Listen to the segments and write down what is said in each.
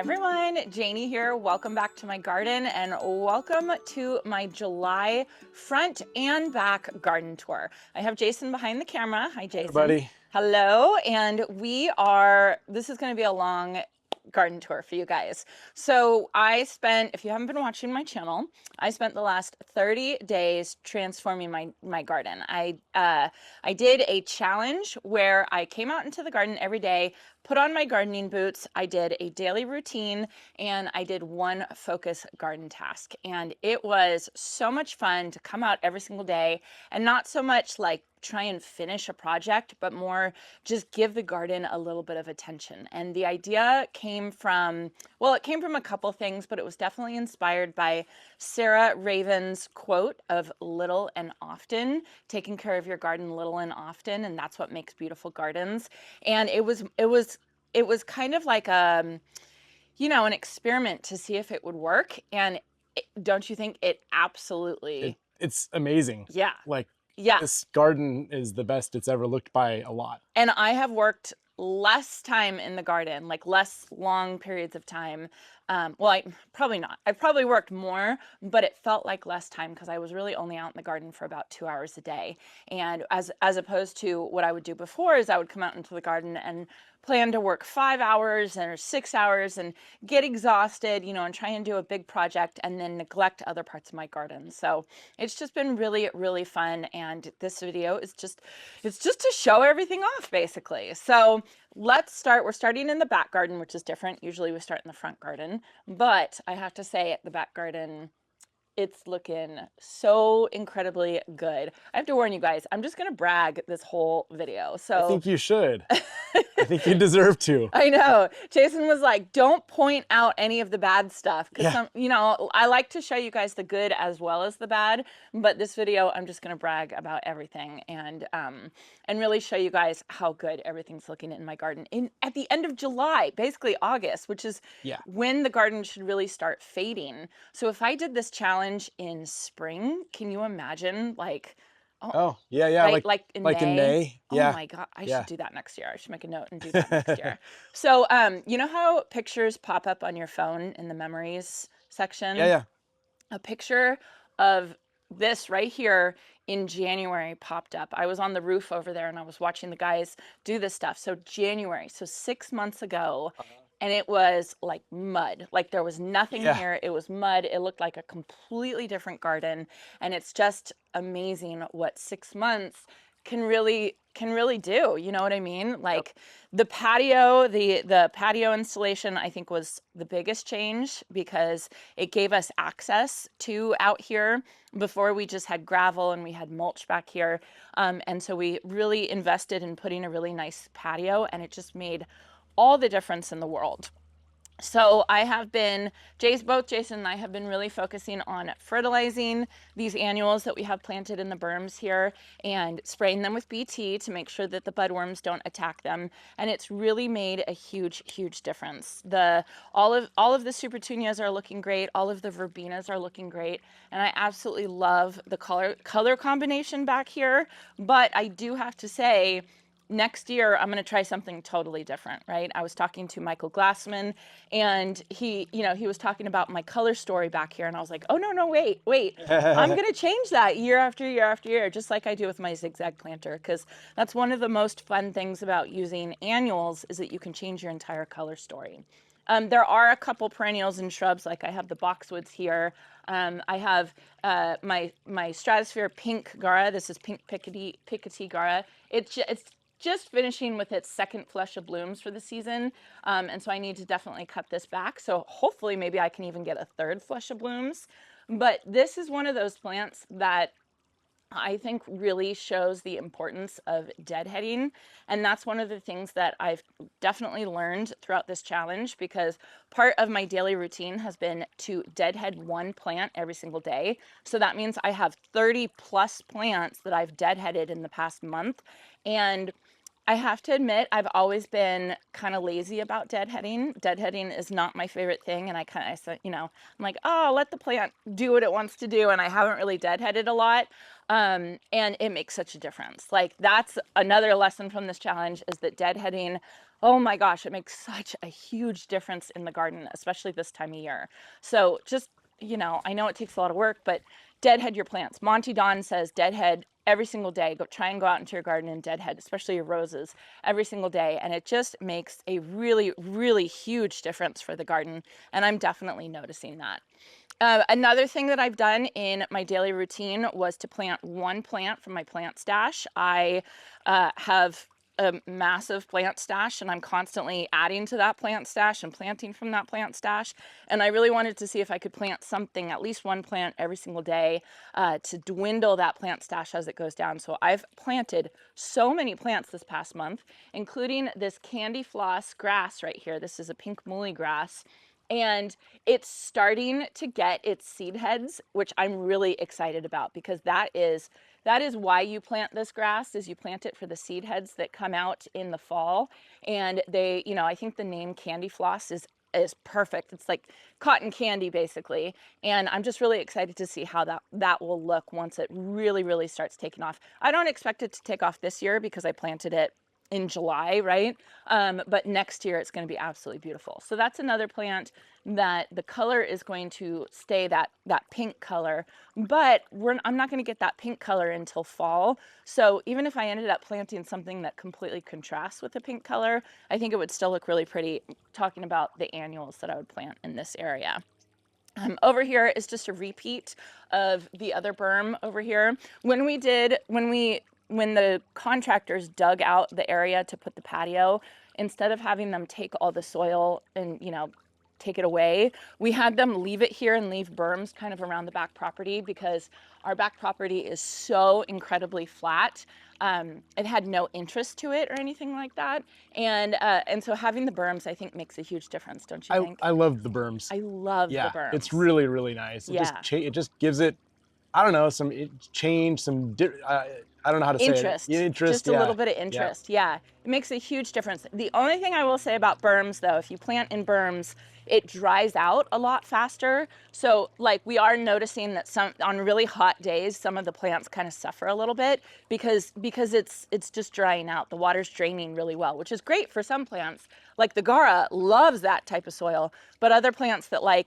everyone, Janie here. Welcome back to my garden and welcome to my July front and back garden tour. I have Jason behind the camera. Hi, Jason. Hey, buddy. Hello. And this is going to be a long garden tour for you guys. So if you haven't been watching my channel, I spent the last 30 days transforming my garden. I did a challenge where I came out into the garden every day, put on my gardening boots. I did a daily routine and I did one focus garden task. And it was so much fun to come out every single day and not so much like try and finish a project, but more just give the garden a little bit of attention. And the idea came from a couple things, but it was definitely inspired by Sarah Raven's quote of little and often, taking care of your garden little and often, and that's what makes beautiful gardens. And it was kind of like an experiment to see if it would work. And don't you think it absolutely? It's amazing. Yeah. Yeah. This garden is the best it's ever looked by a lot. And I have worked less time in the garden, like less long periods of time. Probably not. I've probably worked more, but it felt like less time because I was really only out in the garden for about 2 hours a day. And as opposed to what I would do before is I would come out into the garden and plan to work 5 hours or 6 hours and get exhausted, and try and do a big project and then neglect other parts of my garden. So it's just been really, really fun. And this video is it's just to show everything off basically. So let's start. We're starting in the back garden, which is different. Usually we start in the front garden, but I have to say the back garden, it's looking so incredibly good. I have to warn you guys, I'm just gonna brag this whole video. So I think you should. I think you deserve to. I know. Jason was like, don't point out any of the bad stuff. Because I like to show you guys the good as well as the bad. But this video, I'm just gonna brag about everything and really show you guys how good everything's looking in my garden at the end of July, basically August, which is when the garden should really start fading. So if I did this challenge in spring, can you imagine like right? like in May. Yeah. Oh my God, I should do that next year. I should make a note and do that next year. So you know how pictures pop up on your phone in the memories section? Yeah. A picture of this right here in January popped up. I was on the roof over there and I was watching the guys do this stuff. So January, so 6 months ago, and it was like mud. Like there was nothing here. It was mud. It looked like a completely different garden. And it's just amazing what 6 months can really do. You know what I mean? Like the patio, the patio installation, I think was the biggest change because it gave us access to out here. Before we just had gravel and we had mulch back here. And so we really invested in putting a really nice patio and it just made all the difference in the world. So I have been, both Jason and I have been really focusing on fertilizing these annuals that we have planted in the berms here and spraying them with BT to make sure that the budworms don't attack them. And it's really made a huge, huge difference. All of the Supertunias are looking great. All of the Verbenas are looking great. And I absolutely love the color combination back here. But I do have to say, next year, I'm going to try something totally different, right? I was talking to Michael Glassman and he was talking about my color story back here. And I was like, oh, no, wait. I'm going to change that year after year after year, just like I do with my zigzag planter. Because that's one of the most fun things about using annuals is that you can change your entire color story. There are a couple perennials and shrubs, like I have the boxwoods here. I have my Stratosphere pink Gara. This is pink Picotee Gara. It's just finishing with its second flush of blooms for the season. And so I need to definitely cut this back. So hopefully maybe I can even get a third flush of blooms. But this is one of those plants that I think really shows the importance of deadheading. And that's one of the things that I've definitely learned throughout this challenge because part of my daily routine has been to deadhead one plant every single day. So that means I have 30 plus plants that I've deadheaded in the past month. And I have to admit, I've always been kind of lazy about deadheading. Deadheading is not my favorite thing. And I'm like, oh, let the plant do what it wants to do. And I haven't really deadheaded a lot. And it makes such a difference. Like that's another lesson from this challenge is that deadheading, oh my gosh, it makes such a huge difference in the garden, especially this time of year. So just, I know it takes a lot of work, but deadhead your plants. Monty Don says deadhead every single day. Try and go out into your garden and deadhead, especially your roses, every single day. And it just makes a really, really huge difference for the garden. And I'm definitely noticing that. Another thing that I've done in my daily routine was to plant one plant from my plant stash. I have a massive plant stash and I'm constantly adding to that plant stash and planting from that plant stash. And I really wanted to see if I could plant something, at least one plant every single day, to dwindle that plant stash as it goes down. So I've planted so many plants this past month, including this candy floss grass right here. This is a pink muhly grass. And it's starting to get its seed heads, which I'm really excited about because that is why you plant this grass, is you plant it for the seed heads that come out in the fall. And they, I think the name candy floss is perfect. It's like cotton candy basically. And I'm just really excited to see how that will look once it really, really starts taking off. I don't expect it to take off this year because I planted it in July, right? But next year it's going to be absolutely beautiful. So that's another plant that the color is going to stay that pink color, but I'm not going to get that pink color until fall. So even if I ended up planting something that completely contrasts with the pink color, I think it would still look really pretty, talking about the annuals that I would plant in this area. Over here is just a repeat of the other berm over here. When the contractors dug out the area to put the patio, instead of having them take all the soil and, take it away, we had them leave it here and leave berms kind of around the back property because our back property is so incredibly flat. It had no interest to it or anything like that. And so having the berms, I think, makes a huge difference, don't you think? I love the berms. I love the Yeah, berms. it's really, really nice. Yeah. It just gives it, I don't know, some change, I don't know how to say Interest. it. Interest, Just a little bit of interest. Yeah. It makes a huge difference. The only thing I will say about berms, though, if you plant in berms, it dries out a lot faster. So like we are noticing that on really hot days, some of the plants kind of suffer a little bit because it's just drying out. The water's draining really well, which is great for some plants. Like the Gara loves that type of soil, but other plants that look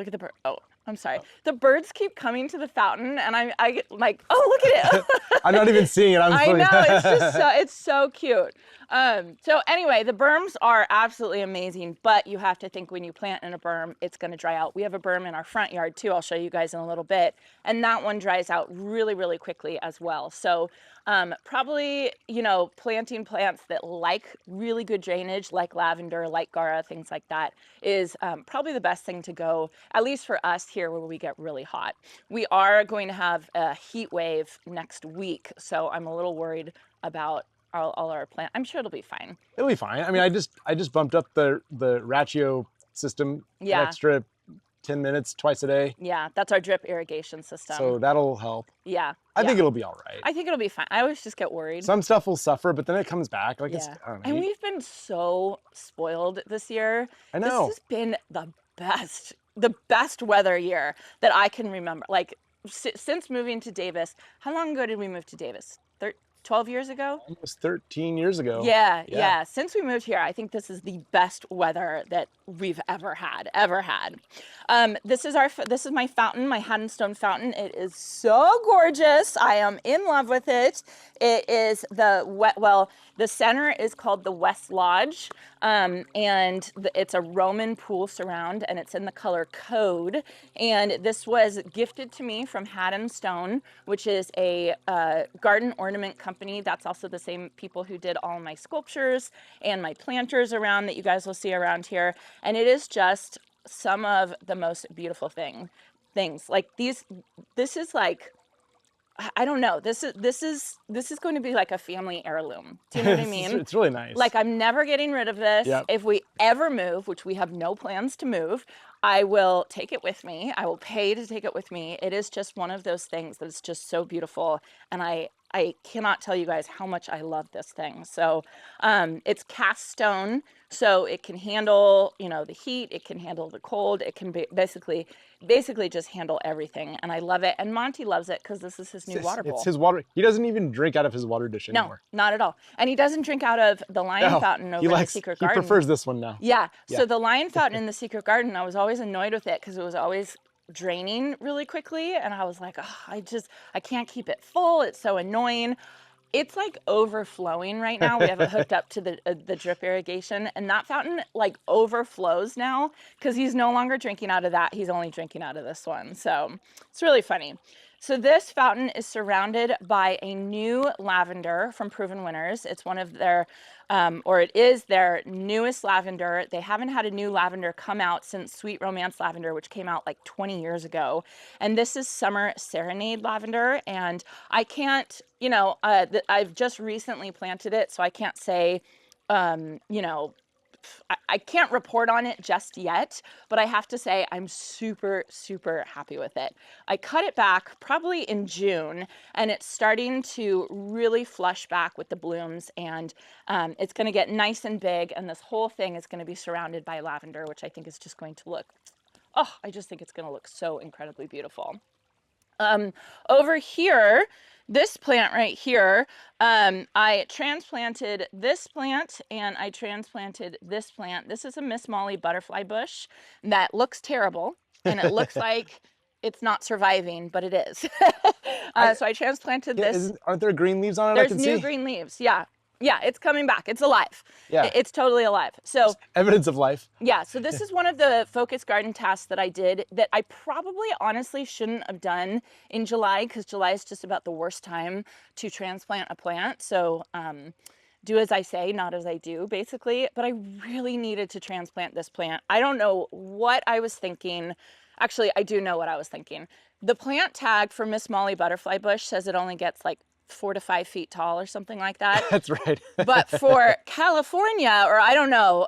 at the, oh, I'm sorry. The birds keep coming to the fountain, and I get like, oh, look at it. I'm not even seeing it. I know, it's just it's so cute. So anyway, the berms are absolutely amazing, but you have to think when you plant in a berm, it's going to dry out. We have a berm in our front yard too. I'll show you guys in a little bit, and that one dries out really, really quickly as well. So probably, planting plants that like really good drainage, like lavender, like Gara, things like that, is probably the best thing to go, at least for us here where we get really hot. We are going to have a heat wave next week, so I'm a little worried about all our plant. I'm sure it'll be fine. It'll be fine. I mean, I just bumped up the ratio system an extra 10 minutes twice a day. Yeah, that's our drip irrigation system. So that'll help. Yeah. I think it'll be all right. I think it'll be fine. I always just get worried. Some stuff will suffer, but then it comes back. Like, yeah. it's, I don't know. And we've been so spoiled this year. I know. This has been the best weather year that I can remember. Like, since moving to Davis, how long ago did we move to Davis? 12 years ago? Almost 13 years ago. Yeah. Since we moved here, I think this is the best weather that we've ever had. This is my fountain, my Haddon Stone fountain. It is so gorgeous. I am in love with it. It is the center is called the West Lodge, and it's a Roman pool surround, and it's in the color Code. And this was gifted to me from Haddon Stone, which is a garden ornament company. That's also the same people who did all my sculptures and my planters around that you guys will see around here. And it is just some of the most beautiful things. Like these, this is like, I don't know. This is going to be like a family heirloom. Do you know what I mean? It's really nice. Like I'm never getting rid of this. Yep. If we ever move, which we have no plans to move, I will take it with me. I will pay to take it with me. It is just one of those things that is just so beautiful, and I I cannot tell you guys how much I love this thing. So it's cast stone, so it can handle, you know, the heat, it can handle the cold, it can be basically just handle everything. And I love it. And Monty loves it because this is his new water It's bowl. his water. He doesn't even drink out of his water dish No, anymore. not at all. And he doesn't drink out of the lion No, fountain over in the secret he garden. prefers this one now. Yeah. Yeah. So the lion fountain in the secret garden, I was always annoyed with it because it was always draining really quickly. And I was like, oh, I can't keep it full. It's so annoying. It's like overflowing right now. We have it hooked up to the drip irrigation, and that fountain like overflows now because he's no longer drinking out of that. He's only drinking out of this one. So it's really funny. So this fountain is surrounded by a new lavender from Proven Winners. It's one of their, or it is their newest lavender. They haven't had a new lavender come out since Sweet Romance Lavender, which came out like 20 years ago. And this is Summer Serenade Lavender. And I can't, you know, I've just recently planted it, so I can't say, you know, I can't report on it just yet, but I have to say I'm super, super happy with it. I cut it back probably in June, and it's starting to really flush back with the blooms, and it's going to get nice and big, and this whole thing is going to be surrounded by lavender, which I think is just going to look, oh, I just think it's going to look so incredibly beautiful. Over here, this plant right here, I transplanted this plant and I transplanted this plant. This is a Miss Molly butterfly bush that looks terrible and it looks like it's not surviving, but it is. So I transplanted this. Aren't there green leaves on it? There's new green leaves. Yeah. Yeah, it's coming back. It's alive. Yeah. It's totally alive. So evidence of life. yeah, so this is one of the focus garden tasks that I did that I probably honestly shouldn't have done in July because July is just about the worst time to transplant a plant. So do as I say, not as I do, basically. But I really needed to transplant this plant. I don't know what I was thinking. Actually, I do know what I was thinking. The plant tag for Miss Molly butterfly bush says it only gets like 4 to 5 feet tall or something like that. That's right. But for California, or I don't know,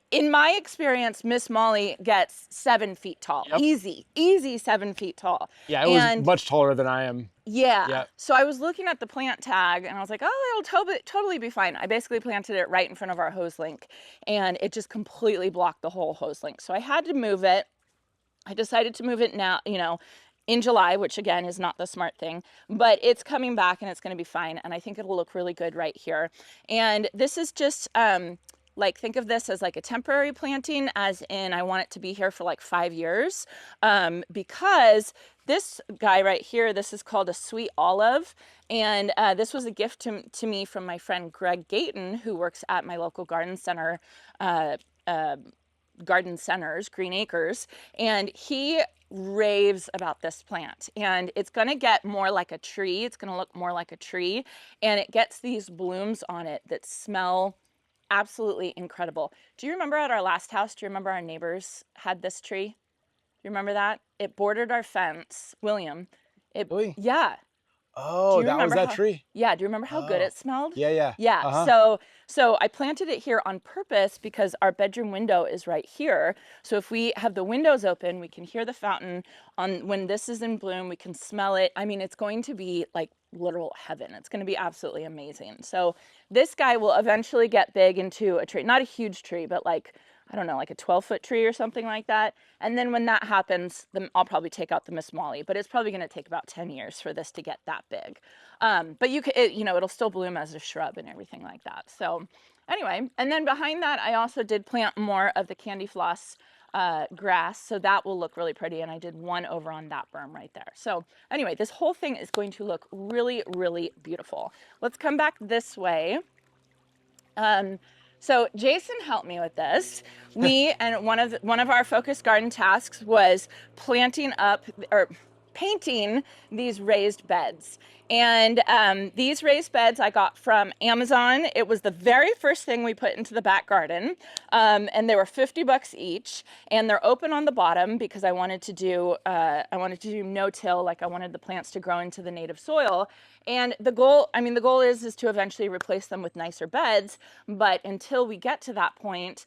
in my experience, Miss Molly gets 7 feet tall. Yep. Easy 7 feet tall. Yeah, it was much taller than I am. Yeah. Yep. So I was looking at the plant tag and I was like, oh, it'll totally be fine. I basically planted it right in front of our hose link and it just completely blocked the whole hose link. So I had to move it. I decided to move it now, you know, in July, which again is not the smart thing, but it's coming back and it's going to be fine. And I think it'll look really good right here. And this is just, like, think of this as like a temporary planting, as in I want it to be here for like 5 years, because this guy right here, this is called a sweet olive. And this was a gift to me from my friend Greg Gayton, who works at my local garden center, garden centers, Green Acres, and he raves about this plant. And it's going to get more like a tree. It's going to look more like a tree, and it gets these blooms on it that smell absolutely incredible. Do you remember at our last house, do you remember our neighbors had this tree? Do you remember that? It bordered our fence, William. Really? Yeah. Oh, that was that tree? Yeah, do you remember how good it smelled? Yeah. Yeah, so I planted it here on purpose because our bedroom window is right here. So if we have the windows open, we can hear the fountain. When this is in bloom, we can smell it. I mean, it's going to be like literal heaven. It's going to be absolutely amazing. So this guy will eventually get big into a tree, not a huge tree, but like, I don't know, like a 12-foot tree or something like that. And then when that happens, then I'll probably take out the Miss Molly, but it's probably going to take about 10 years for this to get that big. But you could, you know, it'll still bloom as a shrub and everything like that. So anyway, and then behind that, I also did plant more of the candy floss grass, so that will look really pretty. And I did one over on that berm right there. So anyway, this whole thing is going to look really, really beautiful. Let's come back this way. So Jason helped me with this. And one of our focus garden tasks was planting up or painting these raised beds. And these raised beds I got from Amazon. It was the very first thing we put into the back garden. And they were $50 each. And they're open on the bottom because I wanted to do no-till, like I wanted the plants to grow into the native soil. And the goal is to eventually replace them with nicer beds. But until we get to that point,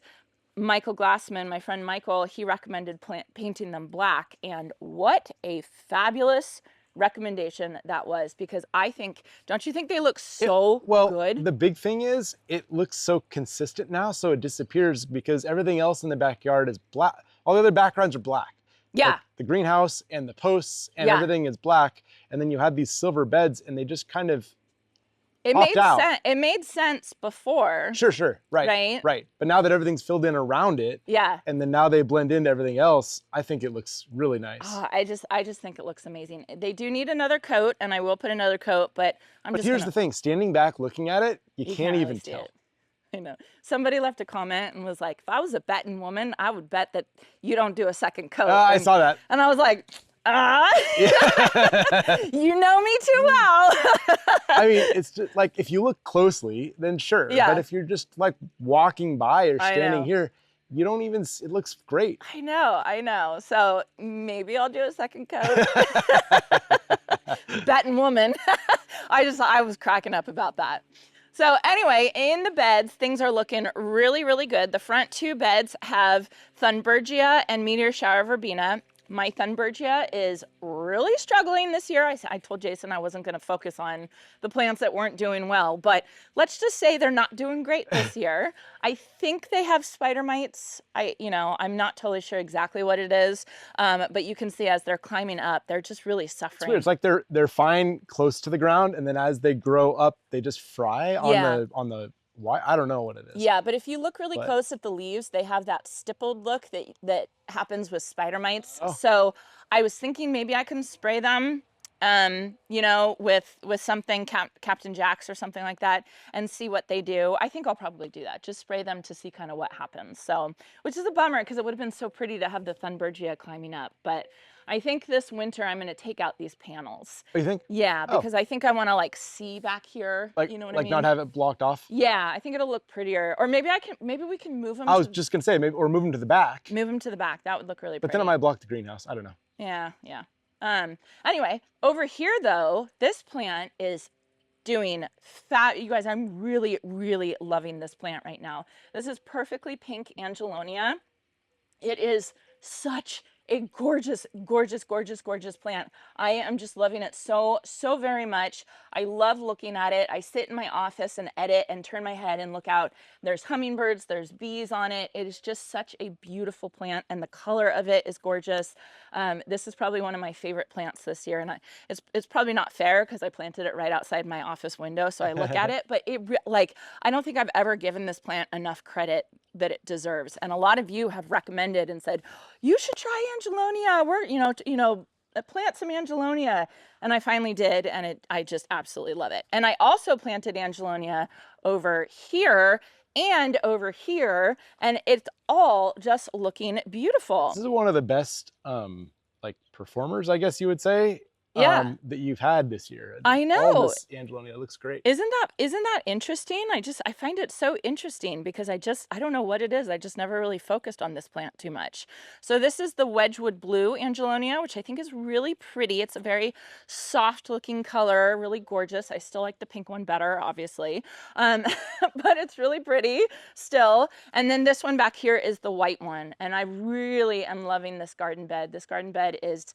Michael Glassman, my friend Michael, he recommended painting them black. And what a fabulous recommendation that was, because I think, don't you think they look so well, good? the big thing is it looks so consistent now, so it disappears because everything else in the backyard is black. All the other backgrounds are black. Yeah. Like the greenhouse and the posts and Yeah. everything is black. And then you have these silver beds and they just kind of It popped made out. sense. It made sense before. Sure. Right. But now that everything's filled in around it, Yeah. and then now they blend into everything else, I think it looks really nice. I just think it looks amazing. They do need another coat, and I will put another coat, but Here's the thing, standing back looking at it, you can't really even see tell. it. I know. Somebody left a comment and was like, if I was a betting woman, I would bet that you don't do a second coat. I saw that. And I was like, you know me too well. I mean, it's just like, if you look closely, then sure. Yeah. But if you're just like walking by or standing here, you don't even, it looks great. I know. So maybe I'll do a second coat. Betting woman. I was cracking up about that. So anyway, in the beds, things are looking really, really good. The front two beds have Thunbergia and Meteor Shower Verbena. My Thunbergia is really struggling this year. I told Jason I wasn't going to focus on the plants that weren't doing well, but let's just say they're not doing great this year. I think they have spider mites. I'm not totally sure exactly what it is, but you can see as they're climbing up, they're just really suffering. It's weird. It's like they're fine close to the ground, and then as they grow up, they just fry on the why, I don't know what it is. Yeah, but if you look really close at the leaves, they have that stippled look that happens with spider mites. Oh. So I was thinking maybe I can spray them, with something, Captain Jack's or something like that, and see what they do. I think I'll probably do that. Just spray them to see kind of what happens. So, which is a bummer because it would have been so pretty to have the Thunbergia climbing up. But I think this winter I'm going to take out these panels. Oh, you think? Yeah, because I think I want to like see back here. Like, you know what I mean? Like not have it blocked off? Yeah, I think it'll look prettier. Or maybe we can move them. I was just going to say, maybe, or move them to the back. Move them to the back. That would look really pretty. But then it might block the greenhouse. I don't know. Yeah. Anyway, over here though, this plant is doing you guys, I'm really, really loving this plant right now. This is perfectly pink Angelonia. It is such a gorgeous plant. I am just loving it so very much. I love looking at it. I sit in my office and edit and turn my head and look out. There's hummingbirds, there's bees on it. It is just such a beautiful plant, and the color of it is gorgeous. This is probably one of my favorite plants this year, and it's probably not fair because I planted it right outside my office window, so I look at it, but I don't think I've ever given this plant enough credit that it deserves. And a lot of you have recommended and said, you should try Angelonia. Plant some Angelonia. And I finally did, and I just absolutely love it. And I also planted Angelonia over here and over here, and it's all just looking beautiful. This is one of the best performers, I guess you would say. Yeah. That you've had this year. I know. All this Angelonia looks great. Isn't that interesting? I find it so interesting because I don't know what it is. I just never really focused on this plant too much. So this is the Wedgwood Blue Angelonia, which I think is really pretty. It's a very soft looking color, really gorgeous. I still like the pink one better, obviously. But it's really pretty still. And then this one back here is the white one. And I really am loving this garden bed. This garden bed is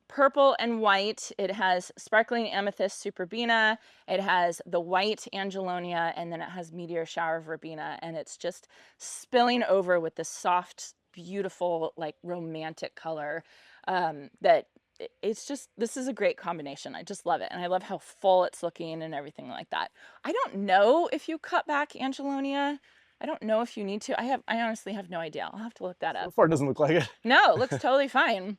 purple and white. It has sparkling amethyst superbena. It has the white Angelonia, and then it has meteor shower verbena, and it's just spilling over with this soft, beautiful, like romantic color. This is a great combination. I just love it, and I love how full it's looking and everything like that. I don't know if you cut back Angelonia. I don't know if you need to. I honestly have no idea. I'll have to look that up. So far, it doesn't look like it. No, it looks totally fine.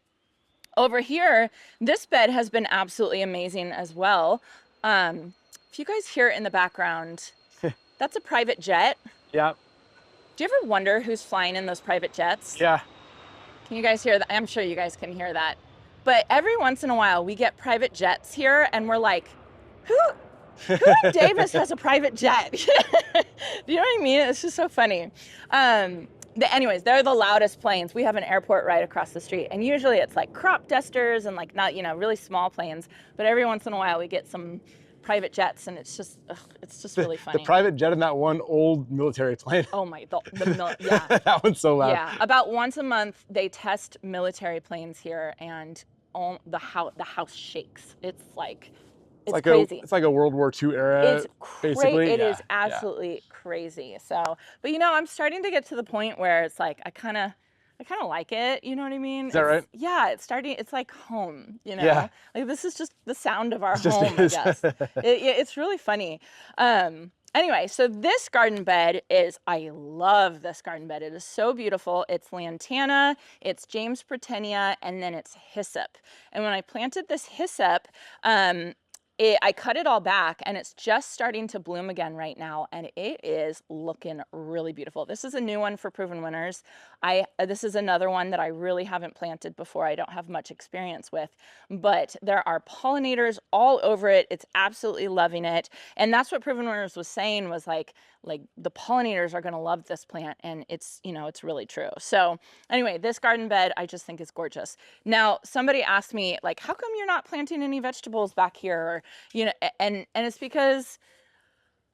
Over here, this bed has been absolutely amazing as well. If you guys hear it in the background, that's a private jet. Yeah. Do you ever wonder who's flying in those private jets? Yeah. Can you guys hear that? I'm sure you guys can hear that. But every once in a while, we get private jets here, and we're like, who in Davis has a private jet? Do you know what I mean? It's just so funny. Anyways, they're the loudest planes. We have an airport right across the street, and usually it's like crop dusters and like not, really small planes. But every once in a while we get some private jets, and it's just really funny. The private jet in that one old military plane. Oh my, yeah. That one's so loud. Yeah, about once a month they test military planes here, and the house shakes. It's It's like a crazy. it's like a World War II era, basically. It is Yeah, yeah. absolutely crazy. So, but I'm starting to get to the point where it's like I kind of like it, you know what I mean? Is that right? It's like home, Yeah, Like this is just the sound of our it just home, I is. guess. It's really funny. Anyway, so this garden bed I love this garden bed. It is so beautiful. It's lantana, it's James Pretenia, and then it's hyssop. And when I planted this hyssop, I cut it all back and it's just starting to bloom again right now, and it is looking really beautiful. This is a new one for Proven Winners. This is another one that I really haven't planted before. I don't have much experience with, but there are pollinators all over it. It's absolutely loving it. And that's what Proven Winners was saying, was like the pollinators are going to love this plant, and it's really true. So anyway, this garden bed I just think is gorgeous. Now, somebody asked me, like, how come you're not planting any vegetables back here? Or, and it's because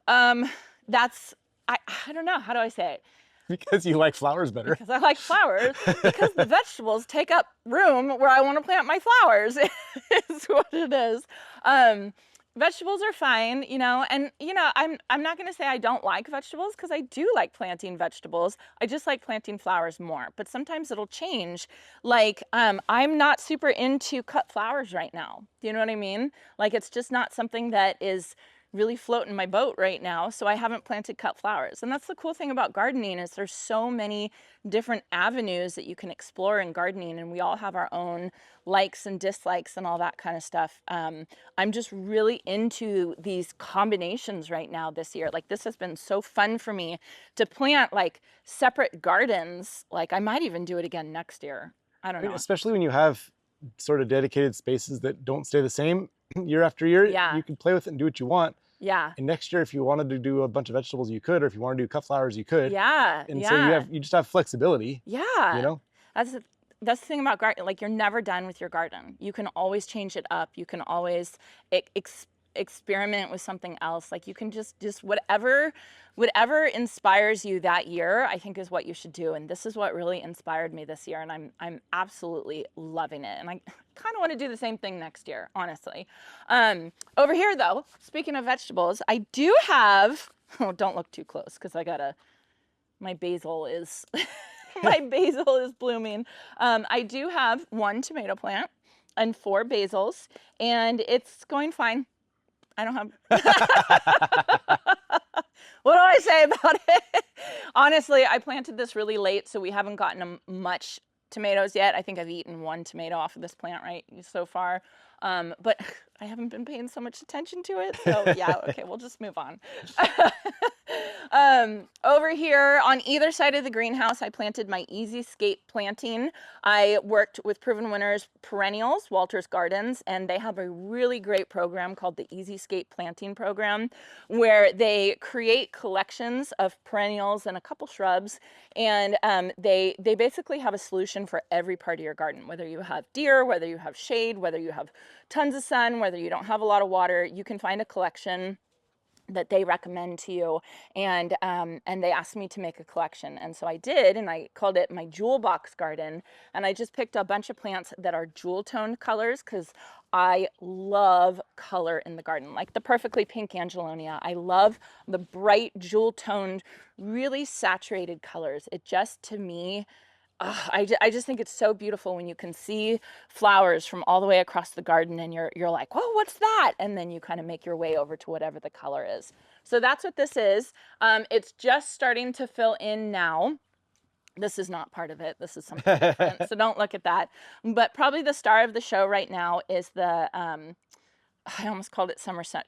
um that's I don't know, how do I say it? Because you like flowers better. Because I like flowers, because the vegetables take up room where I want to plant my flowers. Is what it is. Vegetables are fine, and I'm not going to say I don't like vegetables, because I do like planting vegetables. I just like planting flowers more. But sometimes it'll change. Like, I'm not super into cut flowers right now. Do you know what I mean? Like, it's just not something that is really floating my boat right now, so I haven't planted cut flowers. And that's the cool thing about gardening, is there's so many different avenues that you can explore in gardening, and we all have our own likes and dislikes and all that kind of stuff. I'm just really into these combinations right now this year. Like, this has been so fun for me to plant like separate gardens. Like, I might even do it again next year. I don't I mean, know. especially when you have sort of dedicated spaces that don't stay the same year after year, Yeah. you can play with it and do what you want. Yeah. And next year, if you wanted to do a bunch of vegetables, you could, or if you want to do cut flowers, you could. Yeah. And so Yeah. you just have flexibility, you Yeah. know? That's the, that's the thing about garden. Like, you're never done with your garden. You can always change it up. You can always experiment with something else. Like, you can just whatever inspires you that year, I think, is what you should do. And this is what really inspired me this year, and I'm absolutely loving it. And I kind of want to do the same thing next year, honestly. Over here, though, speaking of vegetables, I do have. Oh, don't look too close, because my basil is my basil is blooming. I do have 1 tomato plant and 4 basils, and it's going fine. I don't have. What do I say about it? Honestly, I planted this really late, so we haven't gotten much tomatoes yet. I think I've eaten 1 tomato off of this plant right so far. But I haven't been paying so much attention to it. So yeah, okay, we'll just move on. Over here on either side of the greenhouse, I planted my Easy Scape planting. I worked with Proven Winners Perennials, Walter's Gardens, and they have a really great program called the Easy Scape Planting Program, where they create collections of perennials and a couple shrubs, and they basically have a solution for every part of your garden. Whether you have deer, whether you have shade, whether you have tons of sun, whether you don't have a lot of water, you can find a collection that they recommend to you. And they asked me to make a collection, and so I did, and I called it my jewel box garden. And I just picked a bunch of plants that are jewel toned colors, because I love color in the garden, like the perfectly pink angelonia. I love the bright jewel toned, really saturated colors. It just, to me, I just think it's so beautiful when you can see flowers from all the way across the garden, and you're like, whoa, what's that? And then you kind of make your way over to whatever the color is. So that's what this is. It's just starting to fill in now. This is not part of it. This is something different. So don't look at that. But probably the star of the show right now is the I almost called it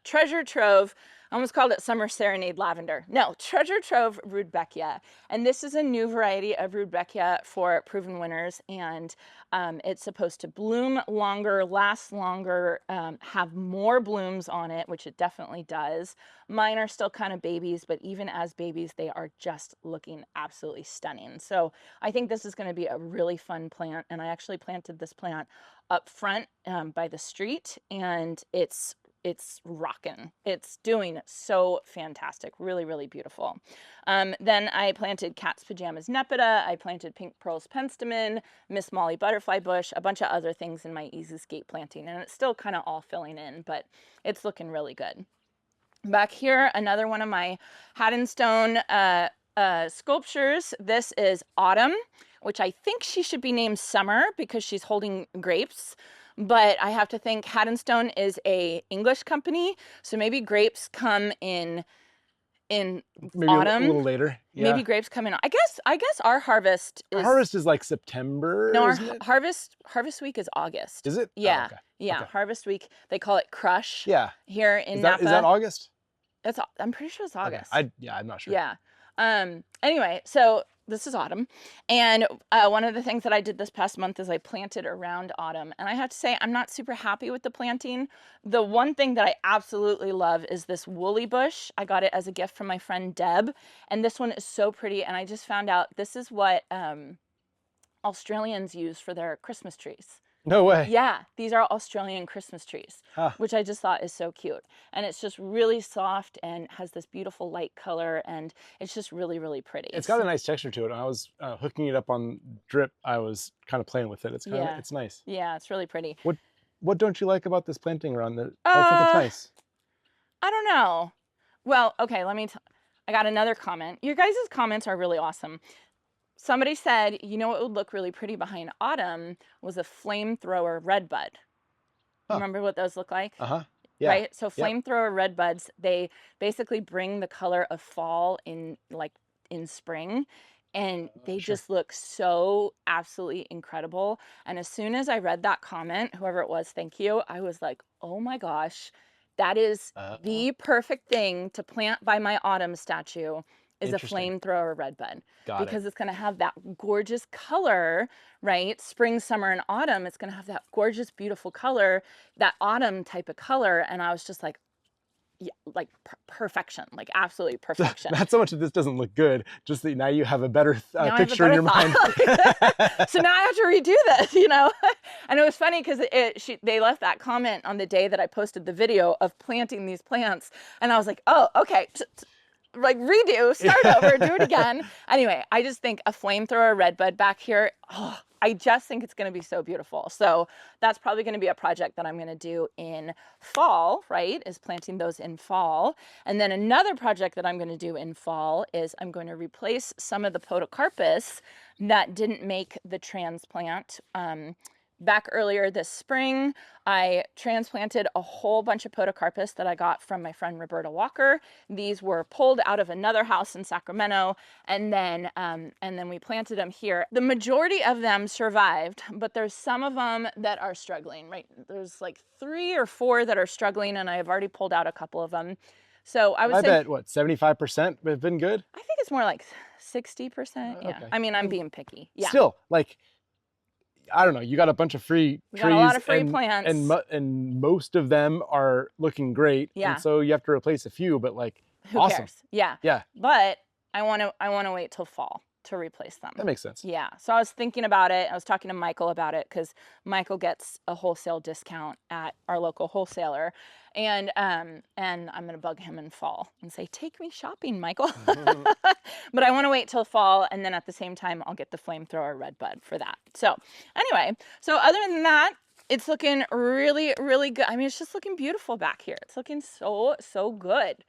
Treasure Trove. I almost called it Summer Serenade Lavender. No, Treasure Trove Rudbeckia. And this is a new variety of Rudbeckia for Proven Winners. And it's supposed to bloom longer, last longer, have more blooms on it, which it definitely does. Mine are still kind of babies, but even as babies, they are just looking absolutely stunning. So I think this is going to be a really fun plant. And I actually planted this plant up front by the street, and it's it's rocking. It's doing so fantastic. Really, really beautiful. Then I planted Cat's Pajamas Nepeta. I planted Pink Pearls Penstemon, Miss Molly Butterfly Bush, a bunch of other things in my Easy Skate planting. And it's still kind of all filling in, but it's looking really good. Back here, another one of my Haddon Stone sculptures. This is Autumn, which I think she should be named Summer because she's holding grapes. But I have to think Haddon Stone is a English company, so maybe grapes come in Maybe autumn. a little later. Yeah. Maybe grapes come in. I guess our harvest is Our harvest is like September. no, our isn't it? harvest week is August. Is it? Yeah, Oh, okay. yeah. Okay. Harvest week. They call it Crush. Yeah. Here in Is Napa. that August? I'm pretty sure it's August. Okay. I'm not sure. Yeah. Anyway, so this is autumn. And one of the things that I did this past month is I planted around autumn. And I have to say, I'm not super happy with the planting. The one thing that I absolutely love is this woolly bush. I got it as a gift from my friend Deb. And this one is so pretty. And I just found out this is what Australians use for their Christmas trees. No way. Yeah, these are Australian Christmas trees, Huh. which I just thought is so cute. And it's just really soft and has this beautiful light color, and it's just really, really pretty. It's got a nice texture to it. When I was hooking it up on drip, I was kind of playing with it. It's kind of, it's nice. Yeah, it's really pretty. What don't you like about this planting around the? I think it's nice. I don't know. Well, okay, I got another comment. Your guys' comments are really awesome. Somebody said, you know what would look really pretty behind autumn was a flamethrower redbud. Huh. Remember what those look like? Uh-huh. Yeah. Right? So flamethrower redbuds, they basically bring the color of fall in spring, and they just look so absolutely incredible. And as soon as I read that comment, whoever it was, thank you, I was like, oh my gosh, that is the perfect thing to plant by my autumn statue. Is a flamethrower redbud because it's going to have that gorgeous color, right? Spring, summer, and autumn. It's going to have that gorgeous, beautiful color, that autumn type of color. And I was just like, yeah, like perfection, like absolutely perfection. Not so much that this doesn't look good, just that now you have a better picture in your mind. So now I have to redo this, you know? And it was funny because they left that comment on the day that I posted the video of planting these plants. And I was like, oh, okay. Like redo, start over, do it again. Anyway, I just think a flamethrower redbud back here, oh, I just think it's going to be so beautiful. So that's probably going to be a project that I'm going to do in fall, right? Is planting those in fall. And then another project that I'm going to do in fall is I'm going to replace some of the podocarpus that didn't make the transplant. Back earlier this spring, I transplanted a whole bunch of podocarpus that I got from my friend Roberta Walker. These were pulled out of another house in Sacramento, and then we planted them here. The majority of them survived, but there's some of them that are struggling, right? There's like 3 or 4 that are struggling, and I have already pulled out a couple of them. So I would say, bet, what, 75% have been good? I think it's more like 60%. Yeah. Okay. I mean, I'm being picky. Yeah. Still, like, I don't know, you got a bunch of free trees. Got a lot of free plants. And most of them are looking great. Yeah. And so you have to replace a few, but like, who awesome. cares? Yeah. Yeah. But I want to wait till fall to replace them. That makes sense. Yeah. So I was thinking about it. I was talking to Michael about it because Michael gets a wholesale discount at our local wholesaler. And I'm going to bug him in fall and say, take me shopping, Michael. But I want to wait till fall. And then at the same time, I'll get the flamethrower redbud for that. So anyway, so other than that, it's looking really, really good. I mean, it's just looking beautiful back here. It's looking so, so good.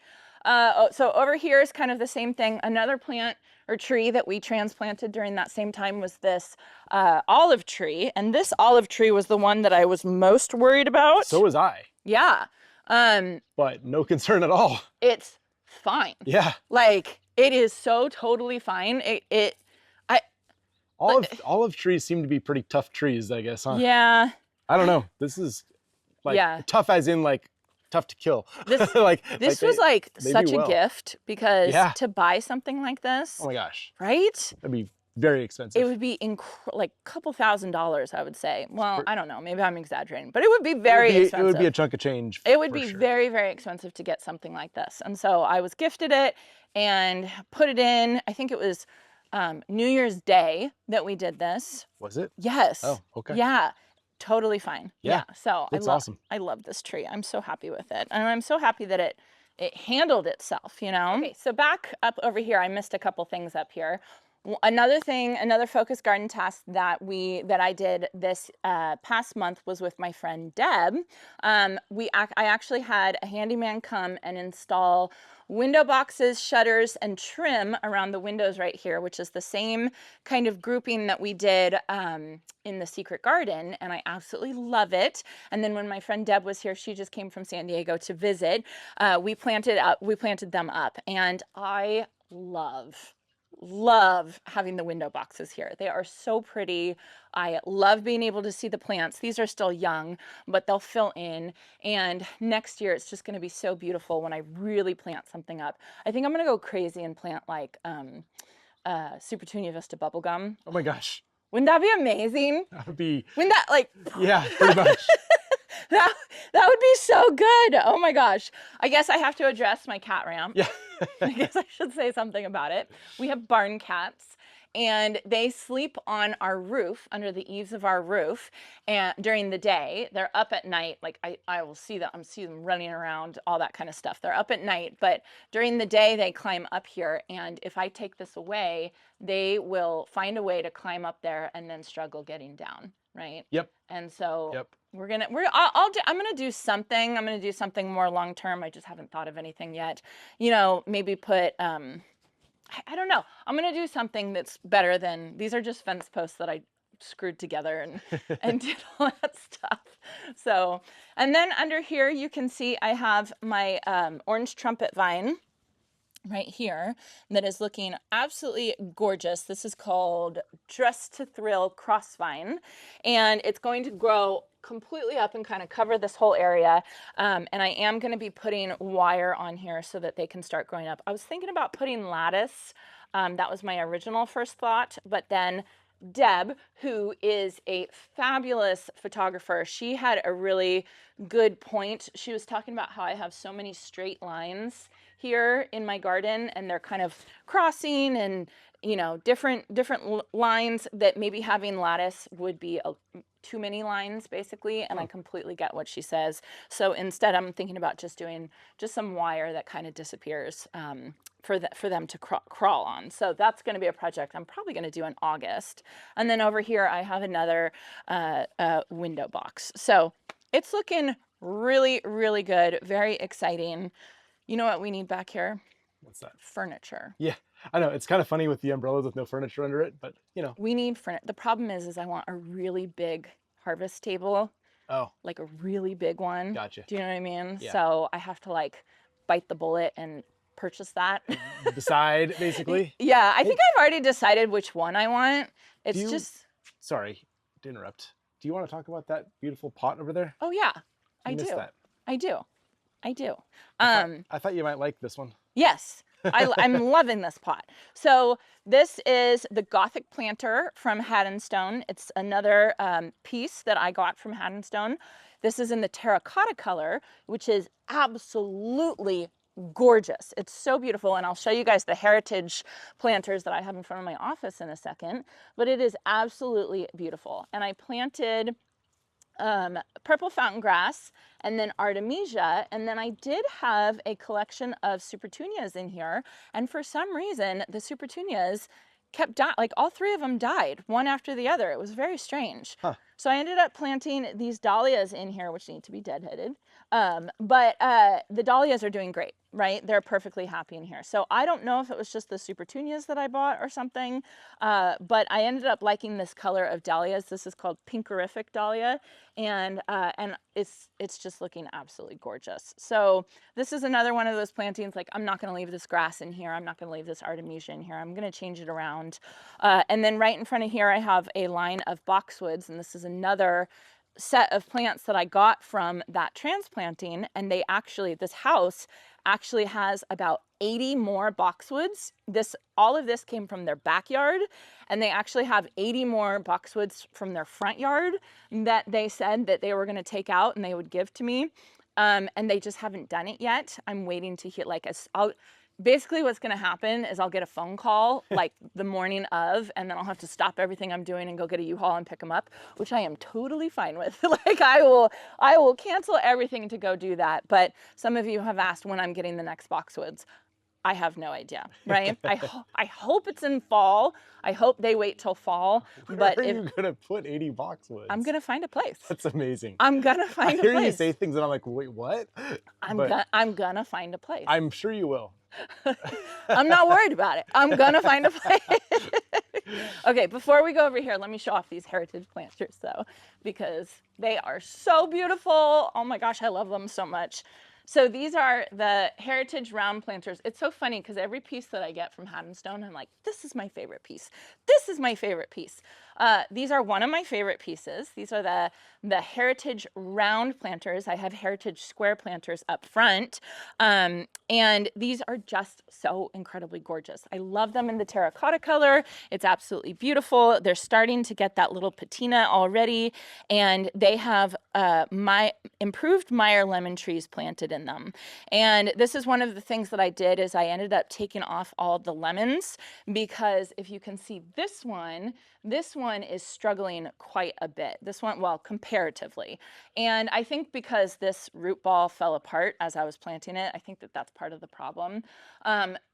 So over here is kind of the same thing. Another plant or tree that we transplanted during that same time was this olive tree. And this olive tree was the one that I was most worried about. So was I. Yeah. But no concern at all. It's fine. Yeah. Like, it is so totally fine. Olive trees seem to be pretty tough trees, I guess, huh? Yeah. I don't know. This is like tough as in like tough to kill. This was like such a gift because to buy something like this. Oh my gosh. Right? That'd be very expensive. It would be like a couple $1,000s, I would say. Well, I don't know. Maybe I'm exaggerating, but it would be very expensive. It would be a chunk of change. It would be very, very expensive to get something like this. And so I was gifted it and put it in. I think it was New Year's Day that we did this. Was it? Yes. Oh, okay. Yeah. totally fine. Yeah, Yeah. So looks awesome. I love this tree. I'm so happy with it. And I'm so happy that it handled itself, you know? Okay, so back up over here, I missed a couple things up here. Another thing, another focus garden task that I did this past month was with my friend Deb. I actually had a handyman come and install window boxes, shutters, and trim around the windows right here, which is the same kind of grouping that we did in the secret garden, and I absolutely love it. And then when my friend Deb was here, she just came from San Diego to visit. We planted them up, and I love having the window boxes here. They are so pretty. I love being able to see the plants. These are still young, but they'll fill in. And next year, it's just going to be so beautiful when I really plant something up. I think I'm going to go crazy and plant like Super Tunia Vista bubblegum. Oh my gosh. Wouldn't that be amazing? That would be. Wouldn't that like? Yeah, pretty much. that would be so good. Oh my gosh. I guess I have to address my cat ramp. Yeah. I guess I should say something about it. We have barn cats, and they sleep on our roof, under the eaves of our roof, and during the day. They're up at night. Like I will see them. I see them running around, all that kind of stuff. They're up at night, but during the day they climb up here. And if I take this away, they will find a way to climb up there and then struggle getting down. Right. Yep. And so Yep. I'm gonna do something. I'm gonna do something more long term. I just haven't thought of anything yet. You know, maybe put I don't know. I'm gonna do something that's better than these are just fence posts that I screwed together and did all that stuff. So, and then under here you can see I have my orange trumpet vine right here that is looking absolutely gorgeous. This is called Dress to Thrill Crossvine, and it's going to grow completely up and kind of cover this whole area. And I am going to be putting wire on here so that they can start growing up. I was thinking about putting lattice. That was my original first thought, but then Deb, who is a fabulous photographer, she had a really good point. She was talking about how I have so many straight lines here in my garden, and they're kind of crossing and, you know, different lines, that maybe having lattice would be too many lines basically. And I completely get what she says. So instead I'm thinking about just doing just some wire that kind of disappears for them to crawl on. So that's going to be a project I'm probably going to do in August. And then over here I have another window box. So it's looking really, really good. Very exciting. You know what we need back here? What's that? Furniture. Yeah, I know. It's kind of funny with the umbrellas with no furniture under it, but you know. We need furniture. The problem is I want a really big harvest table. Oh. Like a really big one. Gotcha. Do you know what I mean? Yeah. So I have to like bite the bullet and purchase that. Decide, basically. Yeah, I think I've already decided which one I want. It's just. Sorry to interrupt. Do you want to talk about that beautiful pot over there? Oh yeah, I missed do. That. I do. I do. I thought you might like this one. Yes, I'm loving this pot. So this is the Gothic planter from Haddonstone. It's another piece that I got from Haddonstone. This is in the terracotta color, which is absolutely gorgeous. It's so beautiful, and I'll show you guys the heritage planters that I have in front of my office in a second, but it is absolutely beautiful. And I planted purple fountain grass and then artemisia, and then I did have a collection of supertunias in here, and for some reason the supertunias kept dying. Like all three of them died one after the other. It was very strange. Huh. So I ended up planting these dahlias in here, which need to be deadheaded. But the dahlias are doing great, right? They're perfectly happy in here. So I don't know if it was just the supertunias that I bought or something, but I ended up liking this color of dahlias. This is called Pinkerific Dahlia, and it's just looking absolutely gorgeous. So this is another one of those plantings. Like, I'm not going to leave this grass in here. I'm not going to leave this artemisia in here. I'm going to change it around. And then right in front of here, I have a line of boxwoods, and this is another set of plants that I got from that transplanting. And they actually, this house actually has about 80 more boxwoods. All of this came from their backyard, and they actually have 80 more boxwoods from their front yard that they said that they were going to take out and they would give to me. And they just haven't done it yet. I'm waiting to hear, like, basically what's going to happen is I'll get a phone call like the morning of, and then I'll have to stop everything I'm doing and go get a U-Haul and pick them up, which I am totally fine with. Like I will cancel everything to go do that. But some of you have asked when I'm getting the next boxwoods. I have no idea, right? I hope it's in fall. I hope they wait till fall. Where But are if you gonna put 80 I'm boxwoods? gonna find a place. That's amazing. I'm gonna I find a hear you say place. things and I'm like, wait, what? But I'm gonna find a place. I'm sure you will. I'm not worried about it. I'm gonna find a place. Okay, before we go over here, let me show off these heritage planters though, because they are so beautiful. Oh my gosh, I love them so much. So these are the heritage round planters. It's so funny because every piece that I get from Haddonstone, I'm like, this is my favorite piece. This is my favorite piece. These are one of my favorite pieces. These are the heritage round planters. I have heritage square planters up front. And these are just so incredibly gorgeous. I love them in the terracotta color. It's absolutely beautiful. They're starting to get that little patina already. And they have my improved Meyer lemon trees planted in them. And this is one of the things that I did is I ended up taking off all the lemons because if you can see this one is struggling quite a bit. This one, well, comparatively. And I think because this root ball fell apart as I was planting it, I think that that's part of the problem.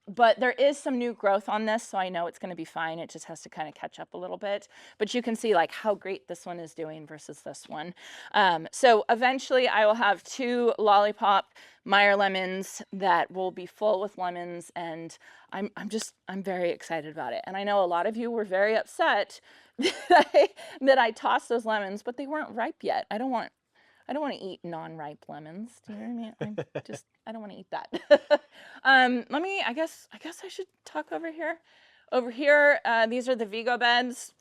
But there is some new growth on this, so I know it's going to be fine. It just has to kind of catch up a little bit. But you can see like how great this one is doing versus this one. So eventually I will have 2 lollipop Meyer lemons that will be full with lemons, and I'm very excited about it. And I know a lot of you were very upset that I tossed those lemons, but they weren't ripe yet. I don't want to eat non-ripe lemons. Do you know what I mean? I don't want to eat that. I guess I should talk over here. Over here, these are the Vigo beds.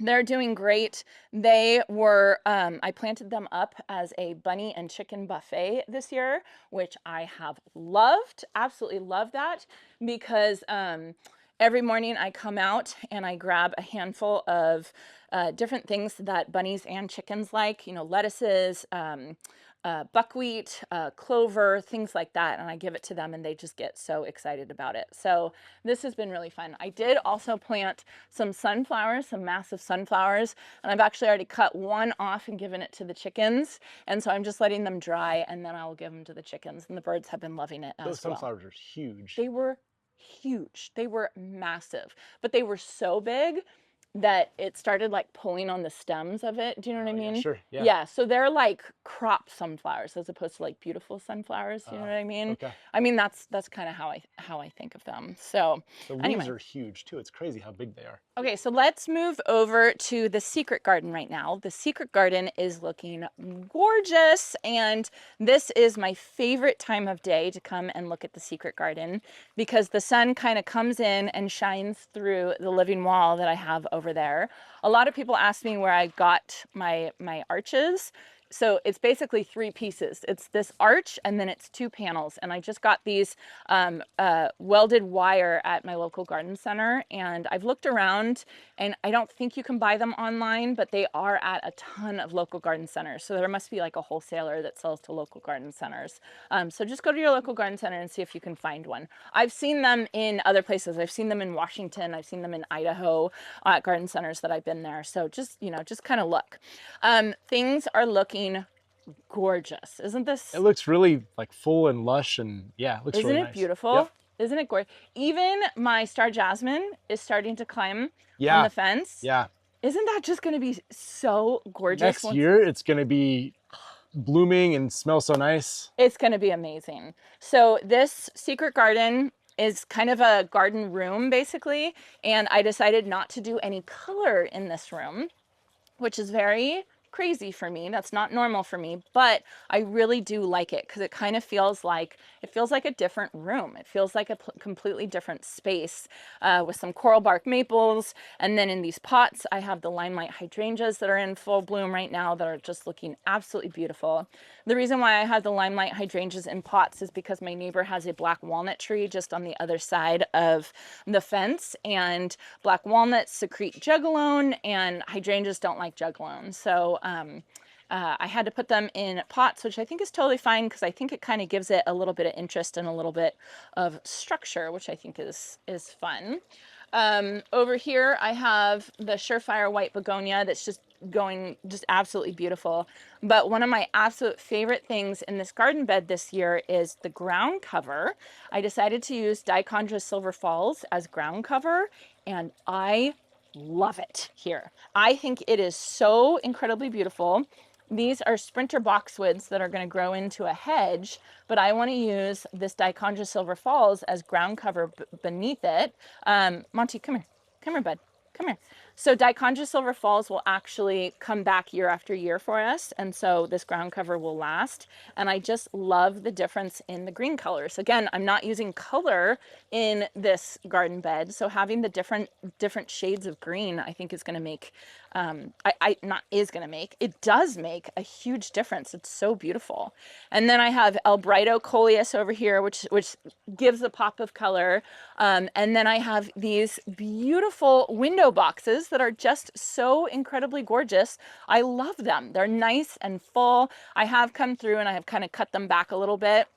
They're doing great. They were, I planted them up as a bunny and chicken buffet this year, which I have loved, absolutely love that, because every morning I come out and I grab a handful of different things that bunnies and chickens like, you know, lettuces, buckwheat, clover, things like that, and I give it to them and they just get so excited about it. So this has been really fun. I did also plant some sunflowers, some massive sunflowers, and I've actually already cut one off and given it to the chickens, and so I'm just letting them dry and then I will give them to the chickens, and the birds have been loving it as well. Those sunflowers are huge. They were huge. They were massive, but they were so big that it started like pulling on the stems of it. Do you know what I mean? Yeah, sure. Yeah. Yeah. So they're like crop sunflowers as opposed to like beautiful sunflowers. You know what I mean? Okay. I mean that's kind of how I think of them. So The leaves anyway. are huge too. It's crazy how big they are. Okay, so let's move over to the secret garden right now. The secret garden is looking gorgeous, and this is my favorite time of day to come and look at the secret garden because the sun kind of comes in and shines through the living wall that I have over there. A lot of people ask me where I got my arches. So it's basically 3 pieces. It's this arch and then it's 2 panels. And I just got these welded wire at my local garden center. And I've looked around and I don't think you can buy them online, but they are at a ton of local garden centers. So there must be like a wholesaler that sells to local garden centers. So just go to your local garden center and see if you can find one. I've seen them in other places. I've seen them in Washington. I've seen them in Idaho at garden centers that I've been there. So just, you know, just kind of look. Things are looking gorgeous. Isn't this? It looks really like full and lush, and yeah, it looks really nice. Isn't it beautiful? Yep. Isn't it gorgeous? Even my star jasmine is starting to climb Yeah. on the fence. Yeah. Isn't that just going to be so gorgeous? Next year, it's going to be blooming and smell so nice. It's going to be amazing. So this secret garden is kind of a garden room basically, and I decided not to do any color in this room, which is very crazy for me. That's not normal for me, but I really do like it because it kind of feels like a different room. It feels like a completely different space with some coral bark maples. And then in these pots, I have the limelight hydrangeas that are in full bloom right now that are just looking absolutely beautiful. The reason why I have the limelight hydrangeas in pots is because my neighbor has a black walnut tree just on the other side of the fence, and black walnuts secrete jugalone and hydrangeas don't like jugalone. So I had to put them in pots, which I think is totally fine because I think it kind of gives it a little bit of interest and a little bit of structure, which I think is fun. Over here, I have the Surefire White Begonia that's just going just absolutely beautiful. But one of my absolute favorite things in this garden bed this year is the ground cover. I decided to use Dichondra Silver Falls as ground cover, and I love it here. I think it is so incredibly beautiful. These are sprinter boxwoods that are going to grow into a hedge, but I want to use this Dichondra Silver Falls as ground cover beneath it. Monty, come here. Come here, bud. Come here. So Dichondra Silver Falls will actually come back year after year for us, and so this ground cover will last. And I just love the difference in the green colors. Again, I'm not using color in this garden bed, so having the different shades of green, I think is going to make, it does make a huge difference. It's so beautiful. And then I have Albrighto coleus over here, which gives a pop of color. And then I have these beautiful window boxes that are just so incredibly gorgeous. I love them. They're nice and full. I have come through and I have kind of cut them back a little bit.